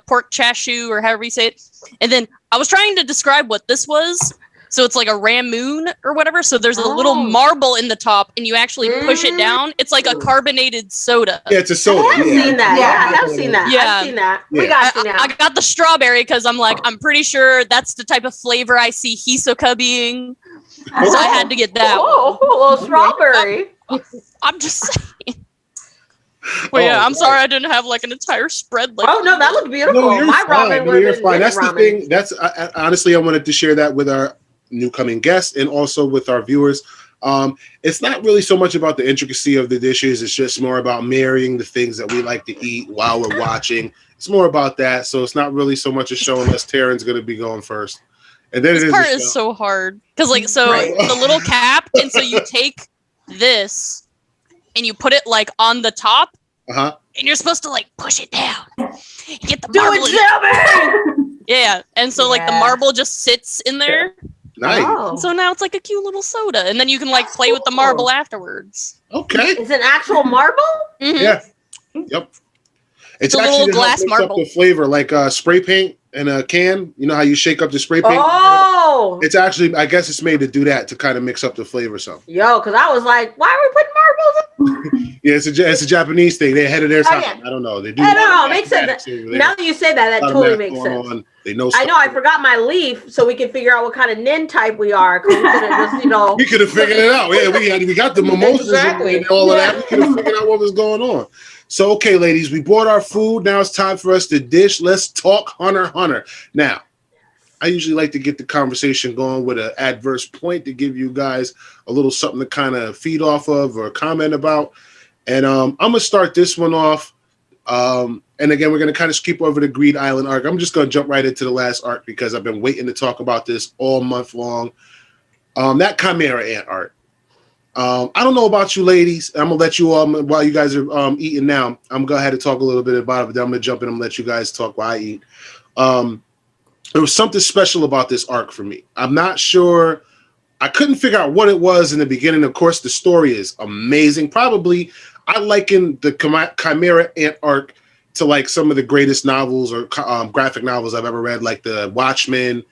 pork chashu, or however you say it. And then I was trying to describe what this was. So it's like a ramoon or whatever. So there's a little marble in the top, and you actually push it down. It's like a carbonated soda. Yeah, it's a soda. I have seen that. Yeah, I have seen that. Yeah. I've seen that. Yeah. We got you now. I got the strawberry because I'm pretty sure that's the type of flavor I see hisoka being. So I had to get that. Oh, a little strawberry. I'm just saying. Well, yeah, I'm sorry I didn't have like an entire spread. Like, oh no, that looked beautiful. No, you're My fine. ramen No, was you're fine. That's ramen. the thing. That's honestly, I wanted to share that with our new coming guests and also with our viewers. It's not really so much about the intricacy of the dishes. It's just more about marrying the things that we like to eat while we're watching. It's more about that. So it's not really so much a show unless Taryn's going to be going first. And then this part is so hard because, like, so the little cap, and so you take this and you put it like on the top, and you're supposed to like push it down. You get the marble. Yeah, and so like the marble just sits in there. Nice. And so now it's like a cute little soda, and then you can like play with the marble afterwards. Okay. It's an actual marble? Mm-hmm. Yeah. Yep. It's a actually little glass mix up marble. the flavor, like spray paint in a can. You know how you shake up the spray paint? Oh. It's actually, I guess it's made to do that, to kind of mix up the flavor some. Yo, because I was like, why are we putting marbles in? Yeah, it's a Japanese thing. They're ahead of their time. yeah. I don't know. They do. I don't know. It makes sense. Now that you say that, that totally makes sense. They know. I know. I forgot my leaf, so we can figure out what kind of nin type we are. Because we could have just, we could have figured it out. Yeah, we got the mimosas and all of that. We could have figured out what was going on. So, okay, ladies, we bought our food. Now it's time for us to dish. Let's talk Hunter x Hunter. Now, I usually like to get the conversation going with an adverse point to give you guys a little something to kind of feed off of or comment about. And I'm going to start this one off. And again, we're going to kind of skip over the Greed Island arc. I'm just going to jump right into the last arc because I've been waiting to talk about this all month long. That Chimera Ant arc. I don't know about you ladies. I'm going to let you all, while you guys are eating now, I'm going to go ahead and talk a little bit about it, but then I'm going to jump in and let you guys talk while I eat. There was something special about this arc for me. I'm not sure. I couldn't figure out what it was in the beginning. Of course, the story is amazing. Probably, I liken the Chimera Ant arc to like some of the greatest novels or graphic novels I've ever read, like the Watchmen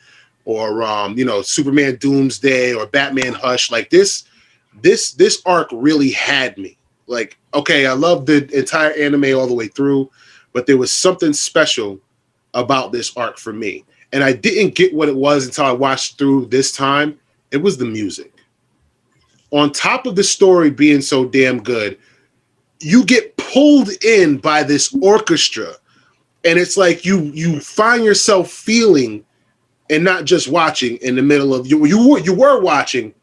or Superman Doomsday or Batman Hush. Like this arc really had me. Like, okay, I loved the entire anime all the way through, but there was something special about this arc for me. And I didn't get what it was until I watched through this time. It was the music. On top of the story being so damn good, you get pulled in by this orchestra. And it's like you find yourself feeling and not just watching in the middle of you were watching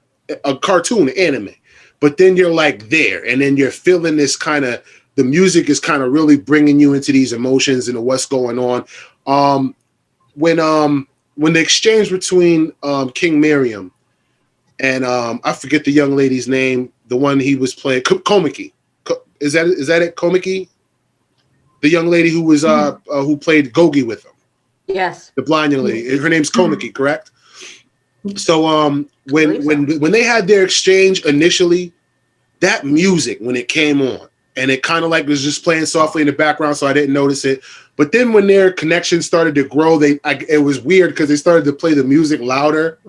a cartoon anime, but then you're like there, and then you're feeling this kind of, the music is kind of really bringing you into these emotions and what's going on. When the exchange between King Miriam and I forget the young lady's name, the one he was playing, Komiki. Is that it, Komiki? The young lady who was who played Gogi with him. Yes. The blind young lady. Her name's Komiki, correct? So when they had their exchange initially, that music, when it came on, and it kind of like was just playing softly in the background, so I didn't notice it. But then when their connection started to grow, it was weird because they started to play the music louder.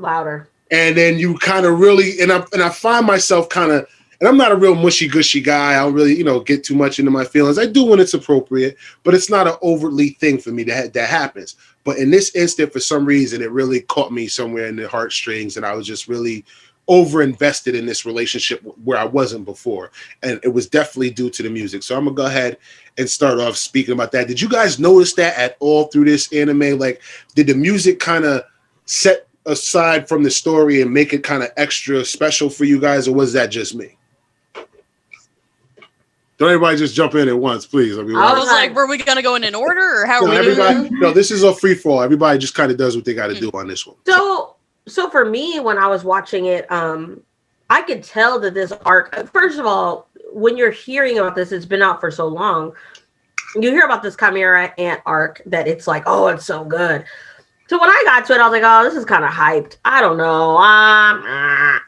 And then you kind of really, and I find myself kind of, and I'm not a real mushy-gushy guy. I don't really, get too much into my feelings. I do when it's appropriate, but it's not an overtly thing for me that happens. But in this instant, for some reason, it really caught me somewhere in the heartstrings, and I was just really over-invested in this relationship where I wasn't before. And it was definitely due to the music. So I'm going to go ahead and start off speaking about that. Did you guys notice that at all through this anime? Like, did the music kind of set aside from the story and make it kind of extra special for you guys, or was that just me? Don't everybody just jump in at once, please. I was like, were we going to go in order, or how are we doing? No, this is a free for all. Everybody just kind of does what they got to do on this one. So for me, when I was watching it, I could tell that this arc, first of all, when you're hearing about this, it's been out for so long. You hear about this Chimera Ant arc that it's like, oh, it's so good. So when I got to it, I was like, oh, this is kind of hyped. I don't know.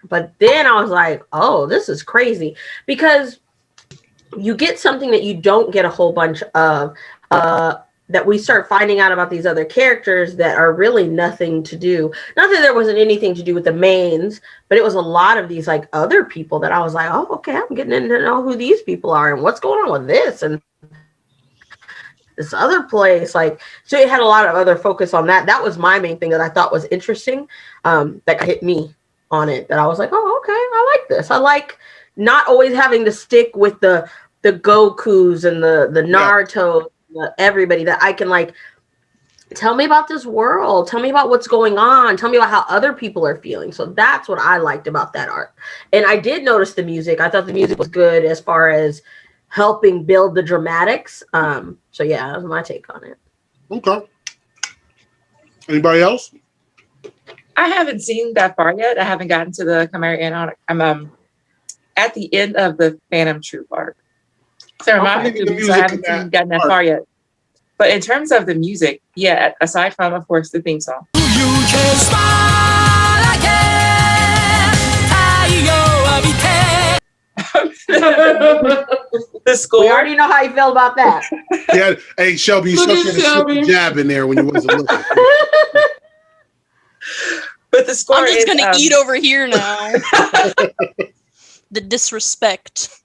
But then I was like, oh, this is crazy. Because you get something that you don't get a whole bunch of, that we start finding out about these other characters that are really nothing to do. Not that there wasn't anything to do with the mains, but it was a lot of these like other people that I was like, oh, okay, I'm getting to know who these people are and what's going on with this and this other place. Like, so it had a lot of other focus on that. That was my main thing that I thought was interesting. That hit me on it, that I was like, oh, okay, I like this. I like not always having to stick with the Gokus and the Naruto, everybody, that I can like, tell me about this world, tell me about what's going on, tell me about how other people are feeling. So that's what I liked about that arc. And I did notice the music. I thought the music was good as far as helping build the dramatics. So yeah, that was my take on it. Okay. Anybody else? I haven't seen that far yet. I haven't gotten to the Chimera Ant arc. I'm at the end of the Phantom Troop arc. So I haven't gotten that far yet. But in terms of the music, yeah, aside from, of course, the theme song. You can smile again. The score. We already know how you feel about that. Yeah, hey, Shelby, you slip a jab in there when you wasn't looking. But the score I'm just going to eat over here now. The disrespect.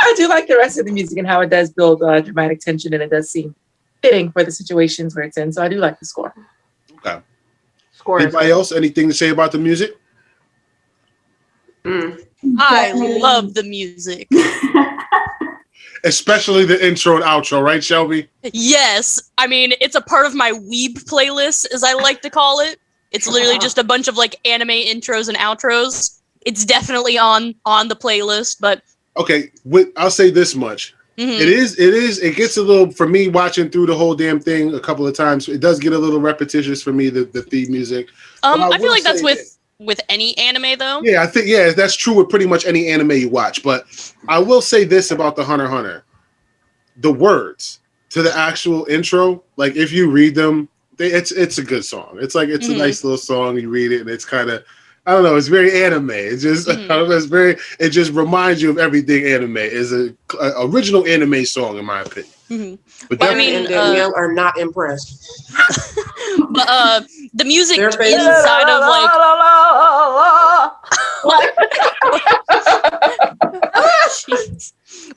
I do like the rest of the music and how it does build dramatic tension, and it does seem fitting for the situations where it's in. So I do like the score. Okay. Anybody else? Anything to say about the music? I love the music. Especially the intro and outro, right, Shelby? Yes. I mean, it's a part of my weeb playlist, as I like to call it. It's literally just a bunch of like anime intros and outros. It's definitely on the playlist, but okay, I'll say this much. Mm-hmm. It gets a little, for me watching through the whole damn thing a couple of times, it does get a little repetitious for me, the theme music. I feel like that's with any anime though. Yeah, I think that's true with pretty much any anime you watch, but I will say this about the Hunter x Hunter. The words to the actual intro, like if you read them, it's a good song. It's like it's a nice little song. You read it, and it's kind of, I don't know. It's very anime. It's just it just reminds you of everything anime is a original anime song, in my opinion. Mm-hmm. But I mean, and Danielle are not impressed. But the music inside of like,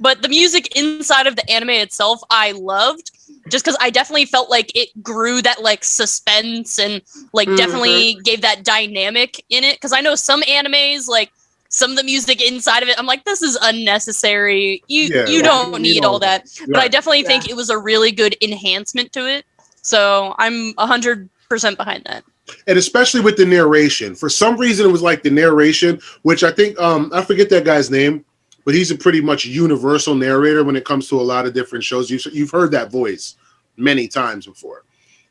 but the music inside of the anime itself, I loved. just because I definitely felt like it grew that like suspense and like definitely gave that dynamic in it. Because I know some animes, like some of the music inside of it, I'm like, this is unnecessary. You don't need all that. But I definitely think it was a really good enhancement to it. So I'm 100% behind that. And especially with the narration. For some reason, it was like the narration, which I think, I forget that guy's name, but he's a pretty much universal narrator when it comes to a lot of different shows. You've heard that voice many times before.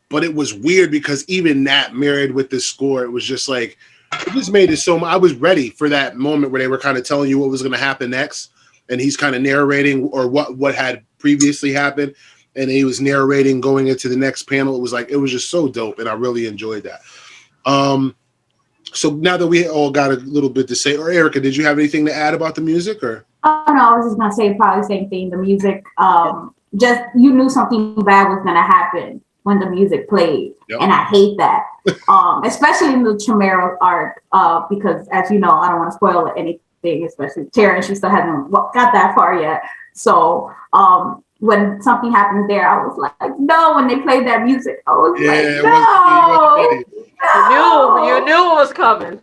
But it was weird because even that married with the score, it was just like, it just made it so I was ready for that moment where they were kind of telling you what was going to happen next. And he's kind of narrating or what had previously happened. And he was narrating going into the next panel. It was just so dope. And I really enjoyed that. So now that we all got a little bit to say, or Erica, did you have anything to add about the music or? Oh no, I was just gonna say probably the same thing. The music, just you knew something bad was gonna happen when the music played, and I hate that. Especially in the Chimera arc, because as you know, I don't want to spoil anything, especially Tara, she still hasn't got that far yet. So when something happens there, I was like, no. When they played that music, I was like, no. You knew it was coming.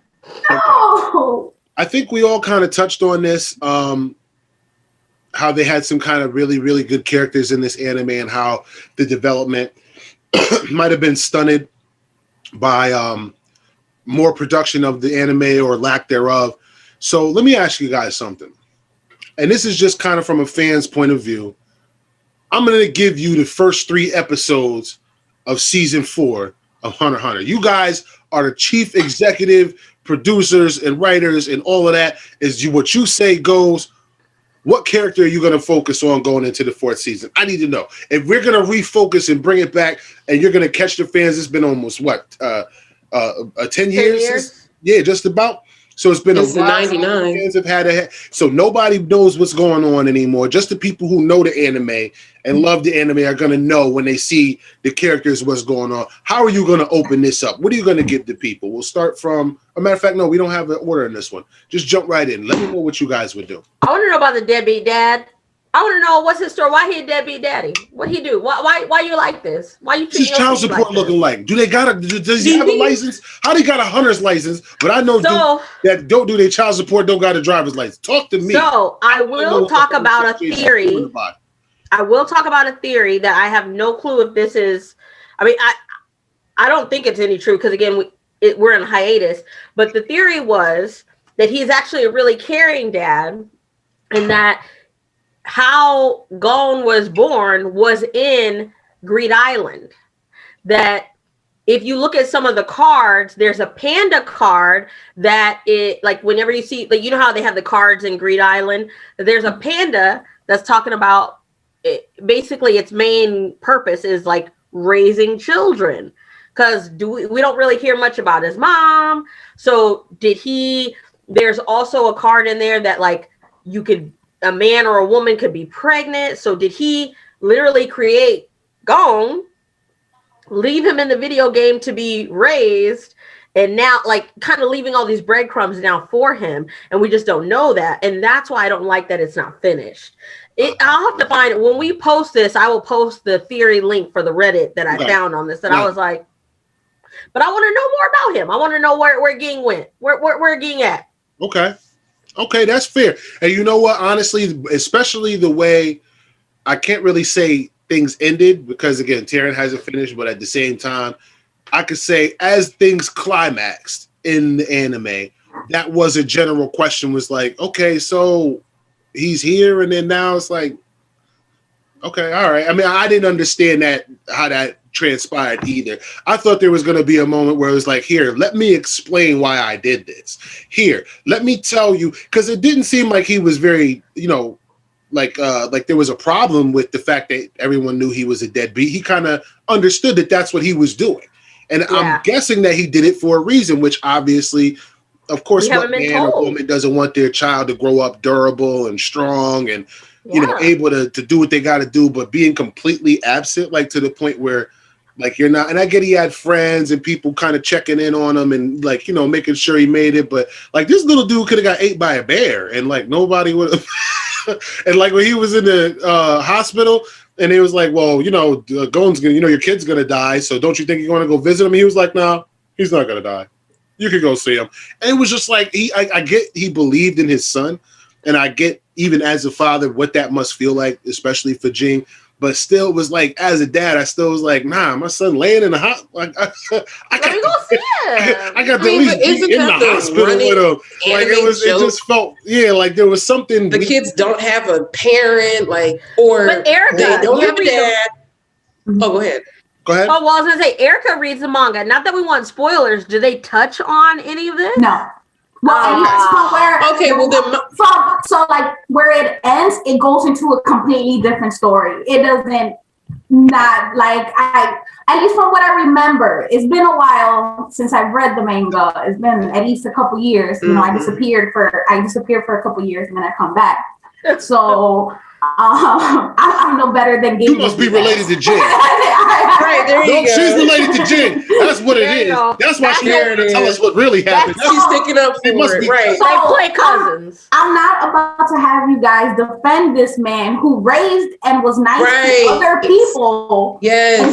No. I think we all kind of touched on this, how they had some kind of really, really good characters in this anime and how the development might have been stunted by more production of the anime or lack thereof. So let me ask you guys something. And this is just kind of from a fan's point of view. I'm going to give you the first 3 episodes of season 4 of Hunter x Hunter. You guys are the chief executive producers and writers and all of that. What you say goes. What character are you going to focus on going into the 4th season? I need to know. If we're going to refocus and bring it back and you're going to catch the fans, it's been almost 10 years? Yeah, just about. So it's been a while. 99. Fans have had so nobody knows what's going on anymore. Just the people who know the anime and love the anime are going to know when they see the characters what's going on. How are you going to open this up? What are you going to give the people? We'll start from, a matter of fact, no, we don't have an order in this one. Just jump right in. Let me know what you guys would do. I want to know about the deadbeat dad. I want to know what's his story. Why he a deadbeat daddy? What he do? Why you like this? Why you treat your child support like looking like? Do they does he have a license? How they got a hunter's license? But I know that don't do their child support, don't got a driver's license. Talk to me. So I will talk about a theory. I will talk about a theory that I have no clue if this is. I mean, I don't think it's any true because again we're in hiatus. But the theory was that he's actually a really caring dad, and that how Gon was born was in Greed Island. That if you look at some of the cards, there's a panda card that it like whenever you see, like, you know how they have the cards in Greed Island, there's a panda that's talking about it, basically its main purpose is like raising children, because we don't really hear much about his mom. So there's also a card in there that like a man or a woman could be pregnant. So did he literally create Gon, leave him in the video game to be raised, and now like kind of leaving all these breadcrumbs now for him, and we just don't know that. And that's why I don't like that it's not finished. I'll have to find it. When we post this, I will post the theory link for the Reddit that I found on this. And I was like, but I want to know more about him. I want to know where Ging went, where Ging at. Okay, that's fair. And you know what? Honestly, especially the way I can't really say things ended because, again, Taryn hasn't finished. But at the same time, I could say as things climaxed in the anime, that was a general question was like, okay, so he's here. And then now it's like, okay, all right. I mean, I didn't understand how that transpired either. I thought there was going to be a moment where it was like, here, let me explain why I did this. Here, let me tell you, because it didn't seem like he was very, like there was a problem with the fact that everyone knew he was a deadbeat. He kind of understood that that's what he was doing. And I'm guessing that he did it for a reason, which obviously, of course, what man or woman doesn't want their child to grow up durable and strong and, able to do what they got to do, but being completely absent, like to the point where like you're not. And I get he had friends and people kind of checking in on him and like, making sure he made it. But like this little dude could have got ate by a bear and like nobody would have. And like when he was in the hospital, And it was like, well, Gon's gonna, your kid's gonna die, so don't you think you're gonna go visit him? He was like, no, he's not gonna die. You can go see him. And it was just like I get he believed in his son, and I get even as a father what that must feel like, especially for Jing. But still, it was like, as a dad, I still was like, nah, my son laying in the hospital. Like, I got to at least be in the hospital with him. Like, it just felt, like there was something. The kids don't have a parent, or but Erica, they don't have a dad. Oh, go ahead. Go ahead. Oh, well, I was going to say, Erica reads the manga. Not that we want spoilers. Do they touch on any of this? No. Well, so like where it ends, it goes into a completely different story. It doesn't not like at least from what I remember. It's been a while since I've read the manga. It's been at least a couple years. You know, I disappeared for a couple years and then I come back. So I'm no better than you must be related to Jing. Right, there you go. She's related to Jing. That's what it is. That's why she wanted to tell us what really happened. She's sticking up for it. Right. So, they play cousins. I'm not about to have you guys defend this man who raised and was nice to other people. Yes. And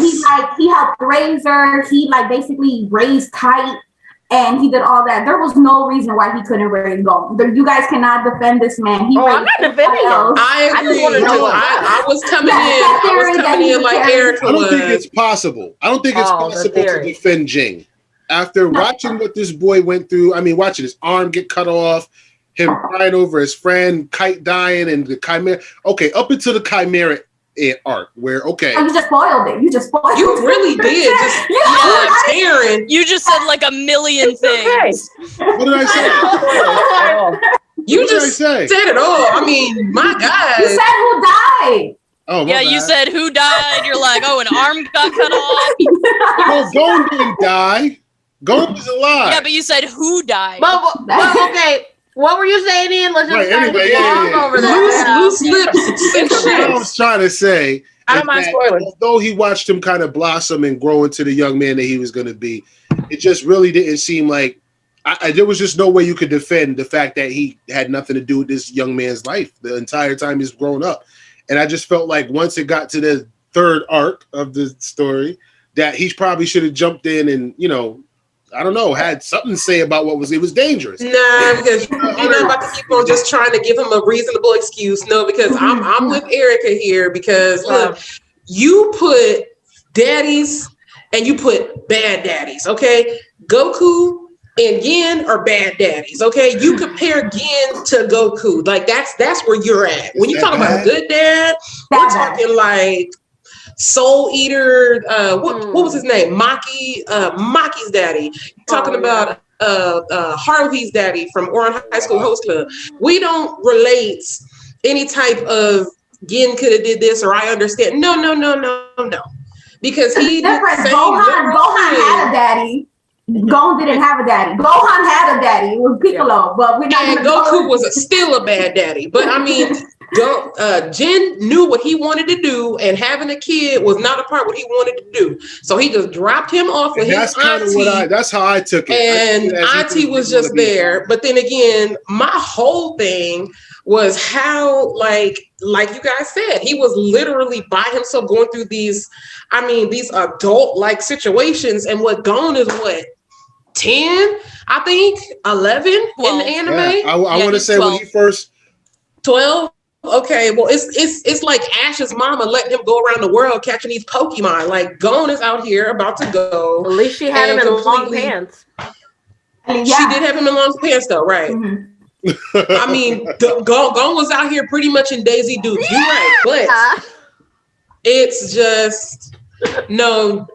he helped raise her. He basically raised Kite. And he did all that. There was no reason why he couldn't raise Gon. You guys cannot defend this man. I'm not defending him. I agree. I was coming in like Erica was. I don't think it's possible. I don't think it's possible to defend Jing. After watching what this boy went through, watching his arm get cut off, him crying over his friend, Kite dying, and the Chimera. Okay, up until the Chimera arc where you just spoiled it. You really did. Taryn. You just said like a million things. What did I say? You just said it all. My God. You said who died. Oh, yeah, you said who died. You're like, an arm got cut off. No, Gon didn't die. Gon was alive. Yeah, but you said who died. Well, okay. What were you saying, Ian? Let's just over that. Loose lips. What I was trying to say, I don't mind spoilers. Although he watched him kind of blossom and grow into the young man that he was going to be, it just really didn't seem like there was just no way you could defend the fact that he had nothing to do with this young man's life the entire time he's grown up. And I just felt like once it got to the third arc of the story, that he probably should have jumped in and, I don't know, had something to say about it was dangerous. Nah, because you're not about to keep on just trying to give him a reasonable excuse. No, because I'm with Erica here because look, you put daddies and you put bad daddies, okay? Goku and Yin are bad daddies, okay? You compare Yin to Goku. Like that's where you're at. When you talk about a good dad, we're talking like Soul Eater, what was his name? Maki's daddy. Talking about Harvey's daddy from Oran High School Host Club. We don't relate any type of Yin could have did this or I understand. No. Because he different. Gohan had a daddy. Gon didn't have a daddy. Gohan had a daddy. It was Piccolo, but we're not. And Goku was still a bad daddy. But Jin knew what he wanted to do, and having a kid was not a part of what he wanted to do. So he just dropped him off with his auntie. That's how I took it. And auntie was just there. But then again, my whole thing was how, like you guys said, he was literally by himself going through these adult-like situations. And what Gon is 10, I think, 11 in the anime. Yeah. I want to say 12. When he first 12. Okay, well, it's like Ash's mama letting him go around the world catching these Pokemon. Like Gon is out here about to go. At least she had him in long pants. She did have him in long pants, though, right? Mm-hmm. Gon was out here pretty much in Daisy Dukes. You're right, but it's just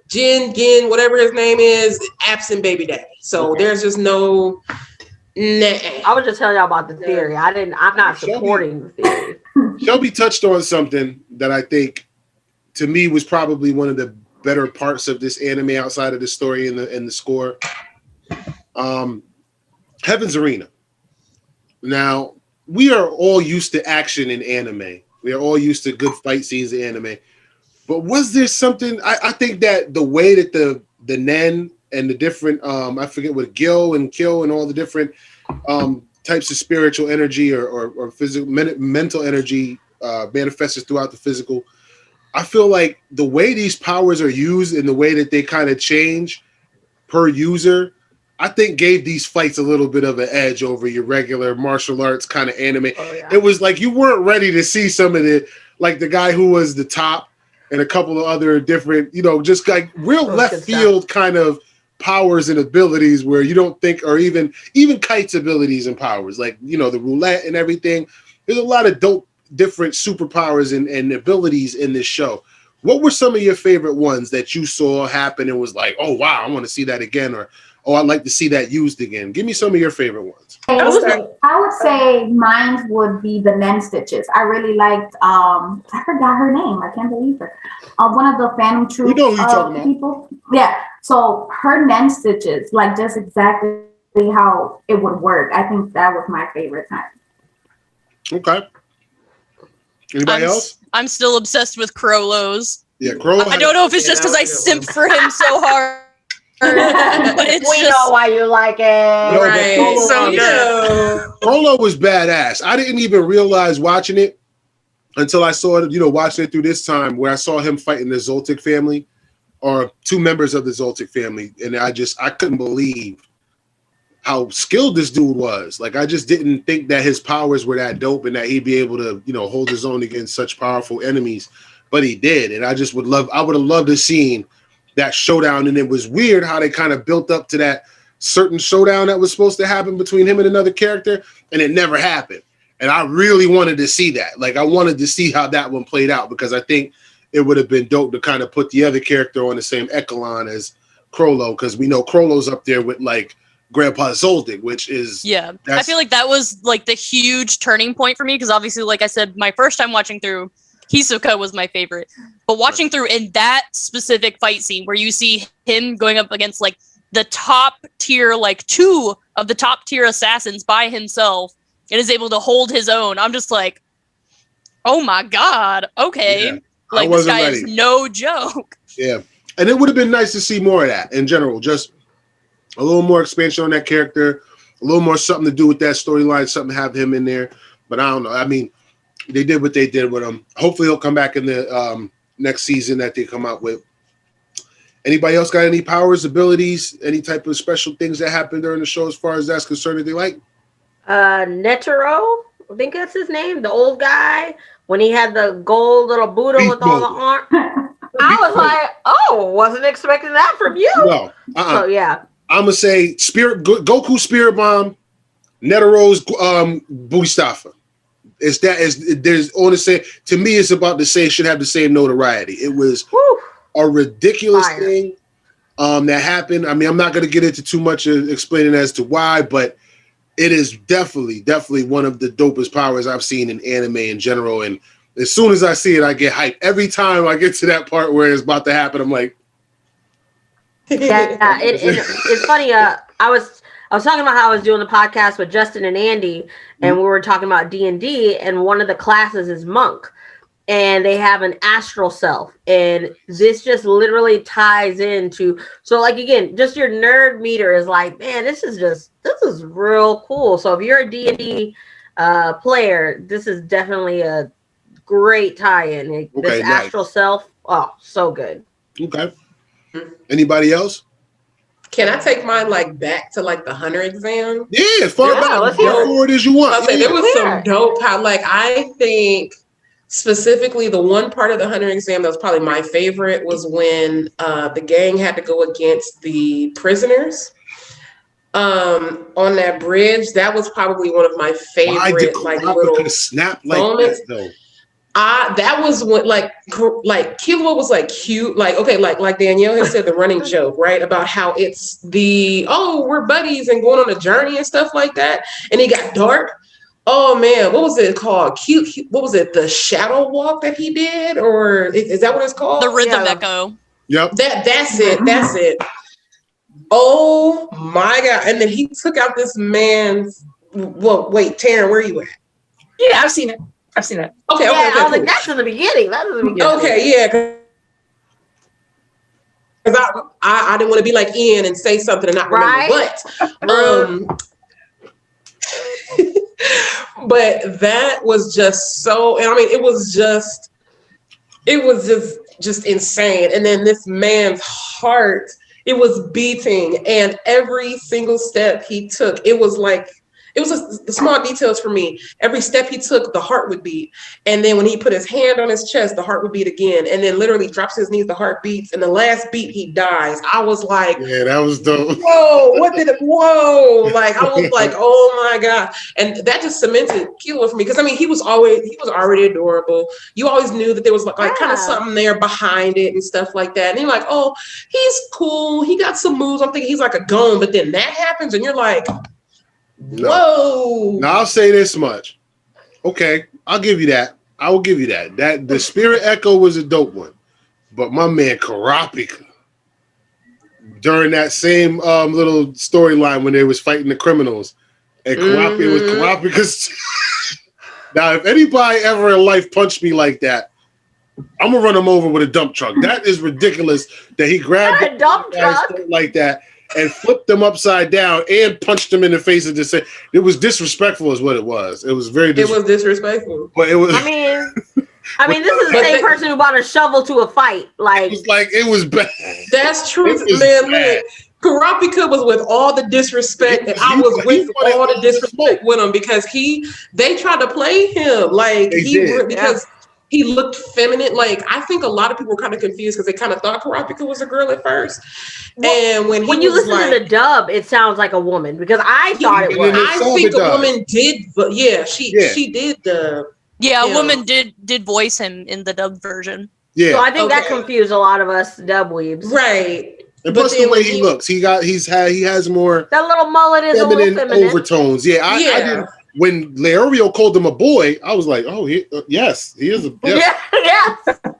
Jin, whatever his name is, absent baby daddy. So there's just no. Nah. I was just telling y'all about the theory. I'm not supporting the theory. Shelby touched on something that I think, to me, was probably one of the better parts of this anime outside of the story and the score. Heaven's Arena. Now, we are all used to action in anime. We are all used to good fight scenes in anime. But was there something? I think that the way that the Nen and the different, I forget what Gil and Kill and all the different types of spiritual energy or physical, mental energy manifests throughout the physical. I feel like the way these powers are used and the way that they kind of change per user, I think gave these fights a little bit of an edge over your regular martial arts kind of anime. Oh, yeah. It was like you weren't ready to see some of the, like the guy who was the top and a couple of other different, just like real left field kind of powers and abilities where you don't think, or even Kite's abilities and powers, like, the roulette and everything. There's a lot of dope different superpowers and abilities in this show. What were some of your favorite ones that you saw happen and was like, oh wow, I want to see that again, or oh, I'd like to see that used again? Give me some of your favorite ones. I would say mine would be the Nen Stitches. I really liked I forgot her name. I can't believe her. One of the Phantom Troop you know who you're talking about. people. Yeah. So her Nen Stitches, like just exactly how it would work. I think that was my favorite time. Okay. Anybody else? I'm still obsessed with Crollo's. Yeah, Crollo. I don't know if it's just because I simped for him so hard. But it's we know why you like it. No, Right. Crollo, So good. Crollo was badass. I didn't even realize watching it until I saw it, watching it through this time where I saw him fighting the Zoltic family or two members of the Zoltic family. And I couldn't believe how skilled this dude was. Like, I just didn't think that his powers were that dope and that he'd be able to, hold his own against such powerful enemies. But he did. And I would have loved to seen that showdown. And it was weird how they kind of built up to that certain showdown that was supposed to happen between him and another character, and it never happened. And I really wanted to see that. Like, I wanted to see how that one played out, because I think it would have been dope to kind of put the other character on the same echelon as Crollo, because we know Crollo's up there with like Grandpa Zoldyck, which is I feel like that was like the huge turning point for me, because obviously, like I said, my first time watching through, Hisoka was my favorite, but watching through in that specific fight scene where you see him going up against like the top tier, like two of the top tier assassins by himself, and is able to hold his own, I'm just like, oh my god, okay. Yeah, like this guy is no joke. Yeah, and it would have been nice to see more of that in general, just a little more expansion on that character, a little more something to do with that storyline, something to have him in there. But I don't know. I mean, they did what they did with him. Hopefully he'll come back in the next season that they come out with. Anybody else got any powers, abilities, any type of special things that happened during the show as far as that's concerned that they like? Netero, I think that's his name, the old guy, when he had the gold little Buddha with all the arm. I was like, oh, wasn't expecting that from you. No. So yeah. I'm gonna say Goku Spirit Bomb, Netero's Bodhisattva. There's on the same, to me it's about the same, should have the same notoriety. It was a ridiculous thing that happened. I mean, I'm not gonna get into too much of explaining as to why, but it is definitely one of the dopest powers I've seen in anime in general. And as soon as I see it, I get hyped. Every time I get to that part where it's about to happen, I'm like, it's funny. I was talking about how I was doing the podcast with Justin and Andy, and we were talking about D&D, and one of the classes is monk, and they have an astral self, and this just literally ties into, so like again, just your nerd meter is like, man, this is real cool. So if you're a D&D player, this is definitely a great tie-in. This astral self, oh, so good. Okay. Anybody else? Can I take mine like back to like the Hunter exam? Yeah, as far back forward as you want. I'll say there was some dope how, like, I think specifically the one part of the Hunter exam that was probably my favorite was when the gang had to go against the prisoners on that bridge. That was probably one of my favorite little snap moments. That, though. That was what like Killua was like cute, like okay, like Danielle had said, the running joke, right, about how it's we're buddies and going on a journey and stuff like that, and it got dark. Oh man, what was it called? Cute. What was it? The shadow walk that he did, or is that what it's called? The rhythm echo. Yep. That's it. Oh my god! And then he took out this man's. Well, wait, Taryn, where are you at? Yeah, I've seen it. Okay. I was cool. like, that's in the beginning. Okay, yeah. Because I didn't want to be like Ian and say something and not remember. But that was just so. And I mean, it was just it was just insane. And then this man's heart, it was beating, and every single step he took, it was like, it was just the small details for me. Every step he took, the heart would beat. And then when he put his hand on his chest, the heart would beat again. And then literally drops his knees, the heart beats. And the last beat, he dies. I was like, Yeah, that was dope. whoa, whoa. Like, I was like, oh my God. And that just cemented Kilo for me. Because I mean, he was already adorable. You always knew that there was like kind of something there behind it and stuff like that. And you're like, oh, he's cool. He got some moves. I'm thinking he's like a goon. But then that happens and you're like, No. whoa. Now I'll say this much. Okay, I'll give you that. I will give you that. That the Spirit Echo was a dope one. But my man Karapika, during that same little storyline when they was fighting the criminals, and Karapika was Karapika's. Now, if anybody ever in life punched me like that, I'm gonna run him over with a dump truck. That is ridiculous that he grabbed a dump truck like that and flipped them upside down and punched them in the face and just said it was disrespectful is what it was. It was very disrespectful. It was disrespectful. But it was I mean, this is the same person who brought a shovel to a fight. Like it was bad. That's true, man. Look, Karapika was with all the disrespect, and I was with all the disrespect with him because they tried to play him like because he looked feminine. Like I think a lot of people were kind of confused because they kind of thought Karapika was a girl at first. And when you listen to the dub, it sounds like a woman because I thought it was. I think a woman did, but she did the. Yeah, a woman did voice him in the dub version. Yeah, so I think that confused a lot of us dub weebs. Right. And plus the way he looks, he has more that little mullet is a little feminine overtones. Yeah, I didn't. When Leorio called him a boy, I was like, "Oh, yes, he is a yes.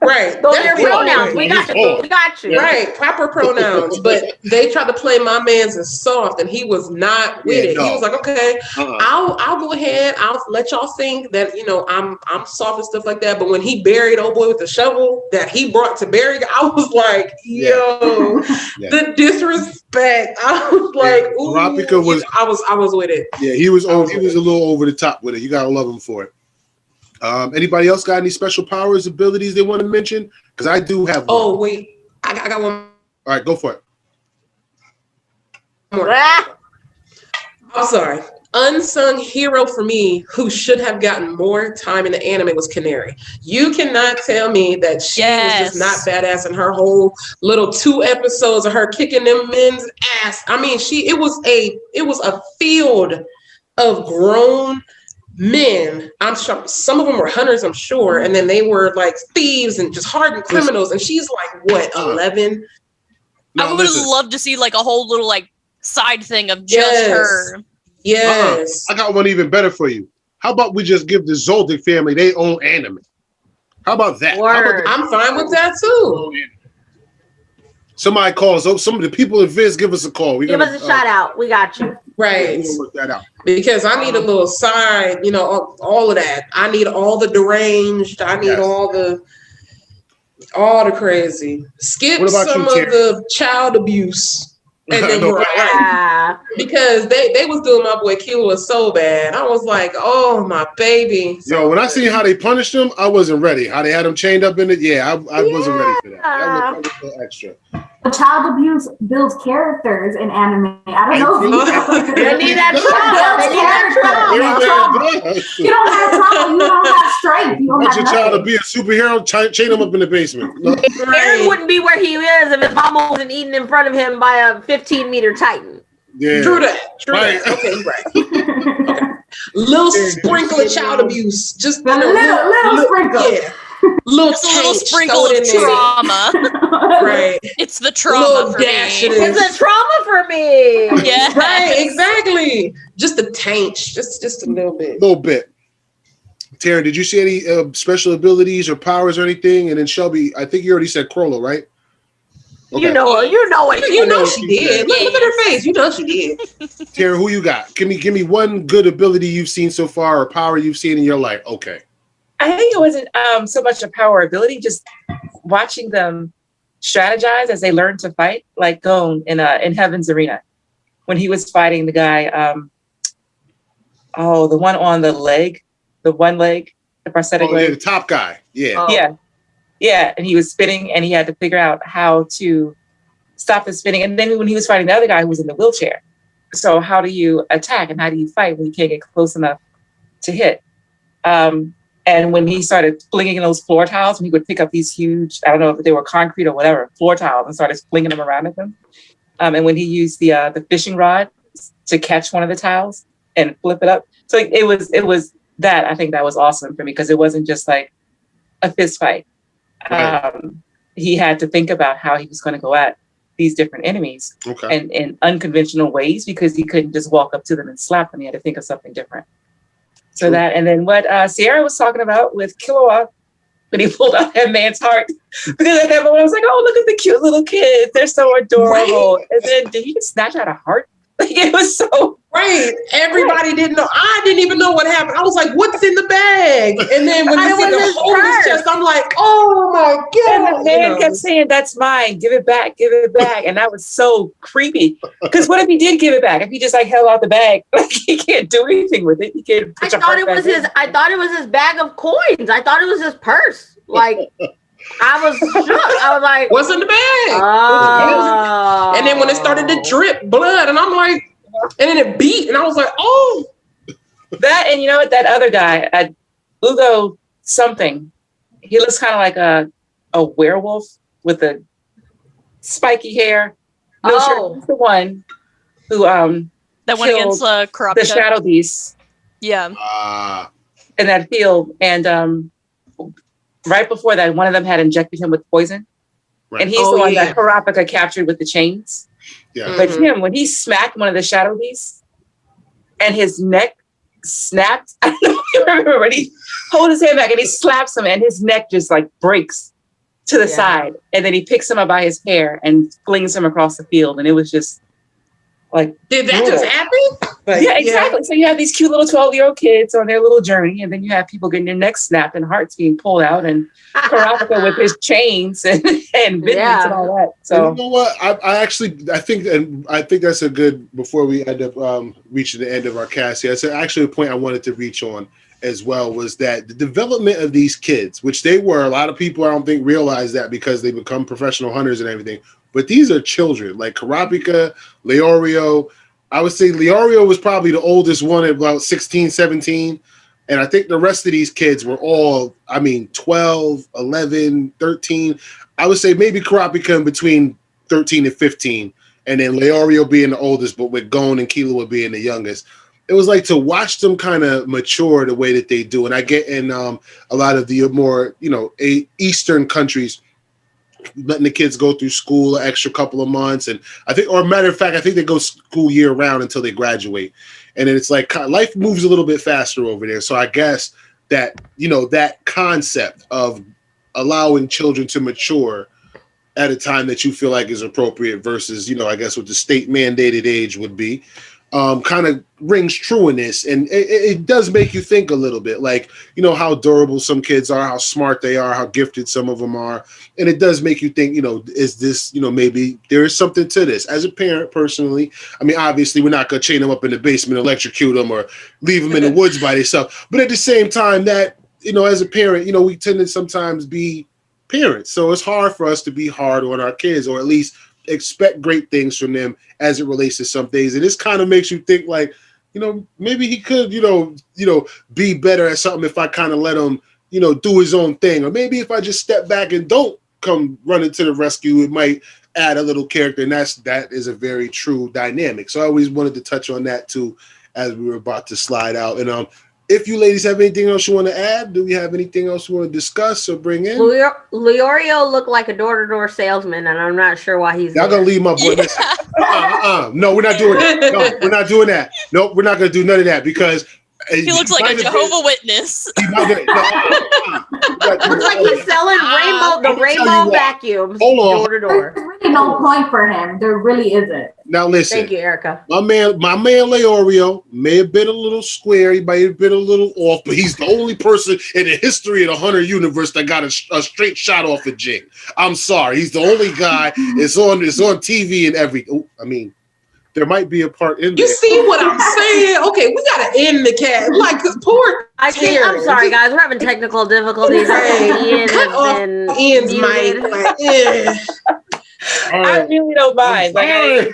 Right. Those are pronouns. We got you. We got you. Right, proper pronouns. But they tried to play my man's as soft, and he was not with it. No. He was like, "Okay, I'll go ahead. I'll let y'all think that I'm soft and stuff like that." But when he buried old boy with the shovel that he brought to bury, I was like, "Yo, the disrespect." I was like, "Ooh." Karapika was. I was with it. Yeah, he was a little over the top with it. You gotta love him for it. Anybody else got any special powers, abilities they want to mention? Because I do have one. Oh, wait. I got one. All right, go for it. I'm sorry. Unsung hero for me who should have gotten more time in the anime was Canary. You cannot tell me that she was just not badass in her whole little 2 episodes of her kicking them men's ass. I mean, it was a field of grown men. I'm sure some of them were hunters, I'm sure, and then they were like thieves and just hardened criminals. And she's like, what, 11? I would have loved to see like a whole little like side thing of just her. Yes. I got one even better for you. How about we just give the Zoldyck family their own anime? How about that? I'm fine with that too. Somebody calls. Some of the people in Viz give us a call. Give us a shout out. We got you. Right. We'll work that out. Because I need a little side, all of that. I need all the deranged. I need all the crazy. Skip some of the child abuse. And then because they was doing my boy Kilo so bad. I was like, oh my baby. Yo, when I seen how they punished him, I wasn't ready. How they had him chained up in it, I wasn't ready for that. That was a little extra. Child abuse builds characters in anime. I don't know. They need that trauma. You don't have trauma. You don't have strength. You don't have your child to be a superhero, chain him up in the basement. Aaron wouldn't be where he is if his mama wasn't eating in front of him by a 15-meter titan. Yeah. True that. Okay, right. Okay. Little sprinkle of child abuse. Just little sprinkle. Yeah. Little sprinkle of trauma. Right. It's the trauma for me. It's a trauma for me. Yeah. Right, exactly. Just a taint. Just a little bit. A little bit. Taryn, did you see any special abilities or powers or anything? And then Shelby, I think you already said Corolla, right? Okay. You know it. You know she did. Look at her face. You know she did. Taryn, who you got? Give me one good ability you've seen so far or power you've seen and you're like, okay. I think it wasn't so much a power ability, just watching them strategize as they learn to fight, like Gon in Heaven's Arena, when he was fighting the guy, the one on the leg, the one leg, the prosthetic leg. The top guy. Yeah. Yeah. Yeah, and he was spinning, and he had to figure out how to stop the spinning. And then when he was fighting the other guy who was in the wheelchair, so how do you attack and how do you fight when you can't get close enough to hit? And when he started flinging those floor tiles, when he would pick up these huge, I don't know if they were concrete or whatever, floor tiles and started flinging them around at them. And when he used the fishing rod to catch one of the tiles and flip it up. So it was that, I think that was awesome for me because it wasn't just like a fist fight. Right. He had to think about how he was going to go at these different enemies and in unconventional ways because he couldn't just walk up to them and slap them. He had to think of something different. So that, and then what Sierra was talking about with Killua, when he pulled out that man's heart, because at that moment I was like, oh, look at the cute little kids. They're so adorable. Right? And then did he just snatch out a heart? Like it was so right. Everybody didn't know. I didn't even know what happened. I was like, what's in the bag? And then when you see the hole in his chest, I'm like, oh my God. And the man kept saying, that's mine. Give it back. Give it back. And that was so creepy. Because what if he did give it back? If he just like held out the bag, like he can't do anything with it. He can't I thought it was his bag of coins. I thought it was his purse. Like I was shook. I was like, what's in the bag? Oh. And then when it started to drip blood, and I'm like, and then it beat, and I was like, oh. That, and you know what, that other guy, Ugo something, he looks kind of like a werewolf with the spiky hair. No, sure, he's the one who that went against Karapika. The shadow beasts. Yeah. In that field, and right before that, one of them had injected him with poison. Right. And he's the one that Karapika captured with the chains. Yeah. But him, when he smacked one of the shadow beasts and his neck snapped, I don't know if you remember, but he hold his hand back and he slaps him and his neck just like breaks to the side. And then he picks him up by his hair and flings him across the field. And it was just like, did that just happen? But, yeah, exactly. So you have these cute little 12-year-old kids on their little journey, and then you have people getting their necks snapped and hearts being pulled out, and Karapika with his chains and mittens and all that. So and you know what? I think that's a good. Before we end up reaching the end of our cast here, that's actually a point I wanted to reach on as well. Was that the development of these kids, which they were, a lot of people I don't think realize that because they become professional hunters and everything. But these are children like Karapika, Leorio. I would say Leorio was probably the oldest one at about 16, 17. And I think the rest of these kids were all, 12, 11, 13. I would say maybe Karapika in between 13 and 15. And then Leorio being the oldest, but with Gon and Killua being the youngest. It was like to watch them kind of mature the way that they do. And I get in a lot of the more, Eastern countries, letting the kids go through school an extra couple of months. And I think, or matter of fact, I think they go school year round until they graduate. And then it's like life moves a little bit faster over there. So I guess that, that concept of allowing children to mature at a time that you feel like is appropriate versus, I guess what the state mandated age would be, kind of rings true in this. And it does make you think a little bit, like, how durable some kids are, how smart they are, how gifted some of them are. And it does make you think, is this, maybe there is something to this. As a parent, personally, obviously we're not going to chain them up in the basement, electrocute them, or leave them in the woods by themselves. But at the same time that, as a parent, we tend to sometimes be parents. So it's hard for us to be hard on our kids, or at least expect great things from them as it relates to some things. And this kind of makes you think like, maybe he could, be better at something if I kind of let him, do his own thing. Or maybe if I just step back and don't come running to the rescue, it might add a little character. And that is a very true dynamic. So I always wanted to touch on that too, as we were about to slide out. And if you ladies have anything else you want to add, do we have anything else you want to discuss or bring in? Leorio looked like a door-to-door salesman, and I'm not sure why he's Y'all gonna leave my boy. Yeah. No, we're not doing that. No, we're not doing that. No, we're not gonna do none of that because he looks like a Jehovah's Witness. Looks like he's selling rainbow vacuums door to door. There's really no point for him. There really isn't. Now listen. Thank you, Erica. My man Leorio may have been a little square. He might have been a little off, but he's the only person in the history of the Hunter universe that got a straight shot off of Jing. I'm sorry, he's the only guy. It's on TV and everything. there might be a part in You there. see what I'm saying? Okay, we gotta end the cat. Like, cause poor. I think I'm sorry, guys. We're having technical difficulties. Ian Cut has off been Ian's muted. mic. Like, eh. I really don't mind. Like,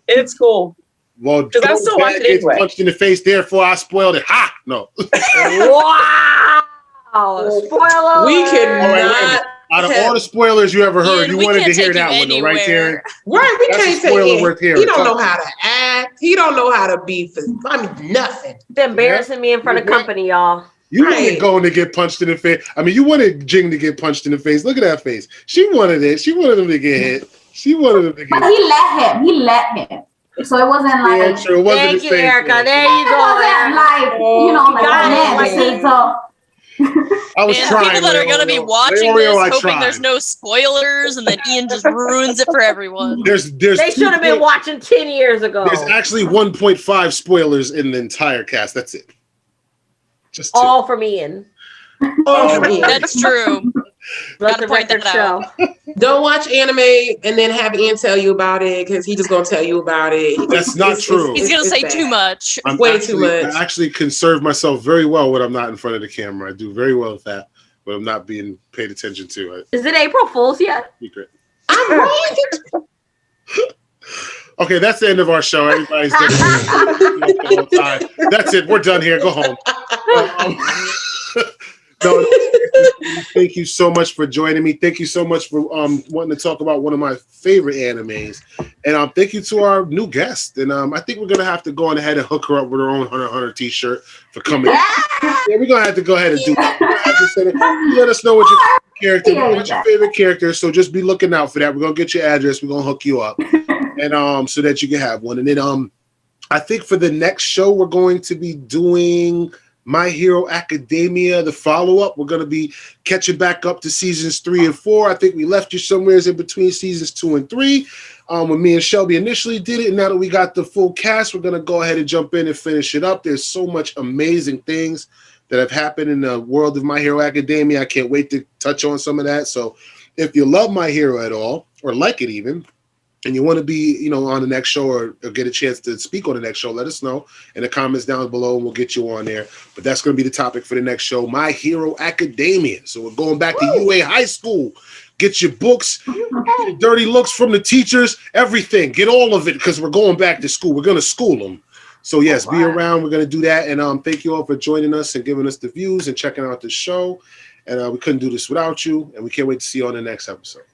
it's cool. Well, Because I still watch it gets anyway. punched in the face, therefore I spoiled it. Ha! No. Wow! Spoiler! We All right, wait a minute. cannot. Out of all the spoilers you ever heard, Ian, you we wanted to can't hear take that you one, though, right, Taryn? Right, we That's a can't say spoiler it. worth hearing. He don't know how to act. He don't know how to be. I mean, nothing. It's embarrassing me in front of company, y'all. You wanted Golden to get punched in the face. I mean, you wanted Jing to get punched in the face. Look at that face. She wanted it. She wanted him to get hit. She wanted him to get But hit. he let him. So it wasn't like. Yeah, true. It wasn't Thank the you, same Erica. thing. There you It go. wasn't like, you know, like, Got it. man, Like, say so. I was And trying. people that are going to be Leorio. watching Leorio, this, I hoping tried. there's no spoilers, and then Ian just ruins it for everyone. There's They should have been watching 10 years ago. There's actually 1.5 spoilers in the entire cast. That's it. Just two. All from Ian. All from Ian. That's true. Let Gotta the point record that out. show. Don't watch anime and then have Ian tell you about it because he just gonna tell you about it. That's not true. He's going to say bad. too much. I'm way actually, too much. I actually conserve myself very well when I'm not in front of the camera. I do very well with that, but I'm not being paid attention to. Is it April Fool's yet? Secret. I'm wrong. Okay, that's the end of our show. Everybody's done. That's it. We're done here. Go home. No, thank you so much for joining me. Thank you so much for wanting to talk about one of my favorite animes. And thank you to our new guest. And I think we're gonna have to go on ahead and hook her up with her own Hunter x Hunter t-shirt for coming. Yeah, we're gonna have to go ahead and do that. We're gonna have to send it. You let us know what your favorite character. So just be looking out for that. We're gonna get your address. We're gonna hook you up, and so that you can have one. And then I think for the next show we're going to be doing My Hero Academia, the follow-up. We're going to be catching back up to seasons 3 and 4. I think we left you somewhere in between seasons 2 and 3 when me and Shelby initially did it. And now that we got the full cast, we're going to go ahead and jump in and finish it up. There's so much amazing things that have happened in the world of My Hero Academia. I can't wait to touch on some of that. So if you love My Hero at all, or like it even, and you want to be, on the next show or get a chance to speak on the next show, let us know in the comments down below and we'll get you on there. But that's going to be the topic for the next show, My Hero Academia. So we're going back to UA High School. Get your books, get your dirty looks from the teachers, everything. Get all of it because we're going back to school. We're going to school them. So yes, be around. We're going to do that. And thank you all for joining us and giving us the views and checking out the show. And we couldn't do this without you. And we can't wait to see you on the next episode.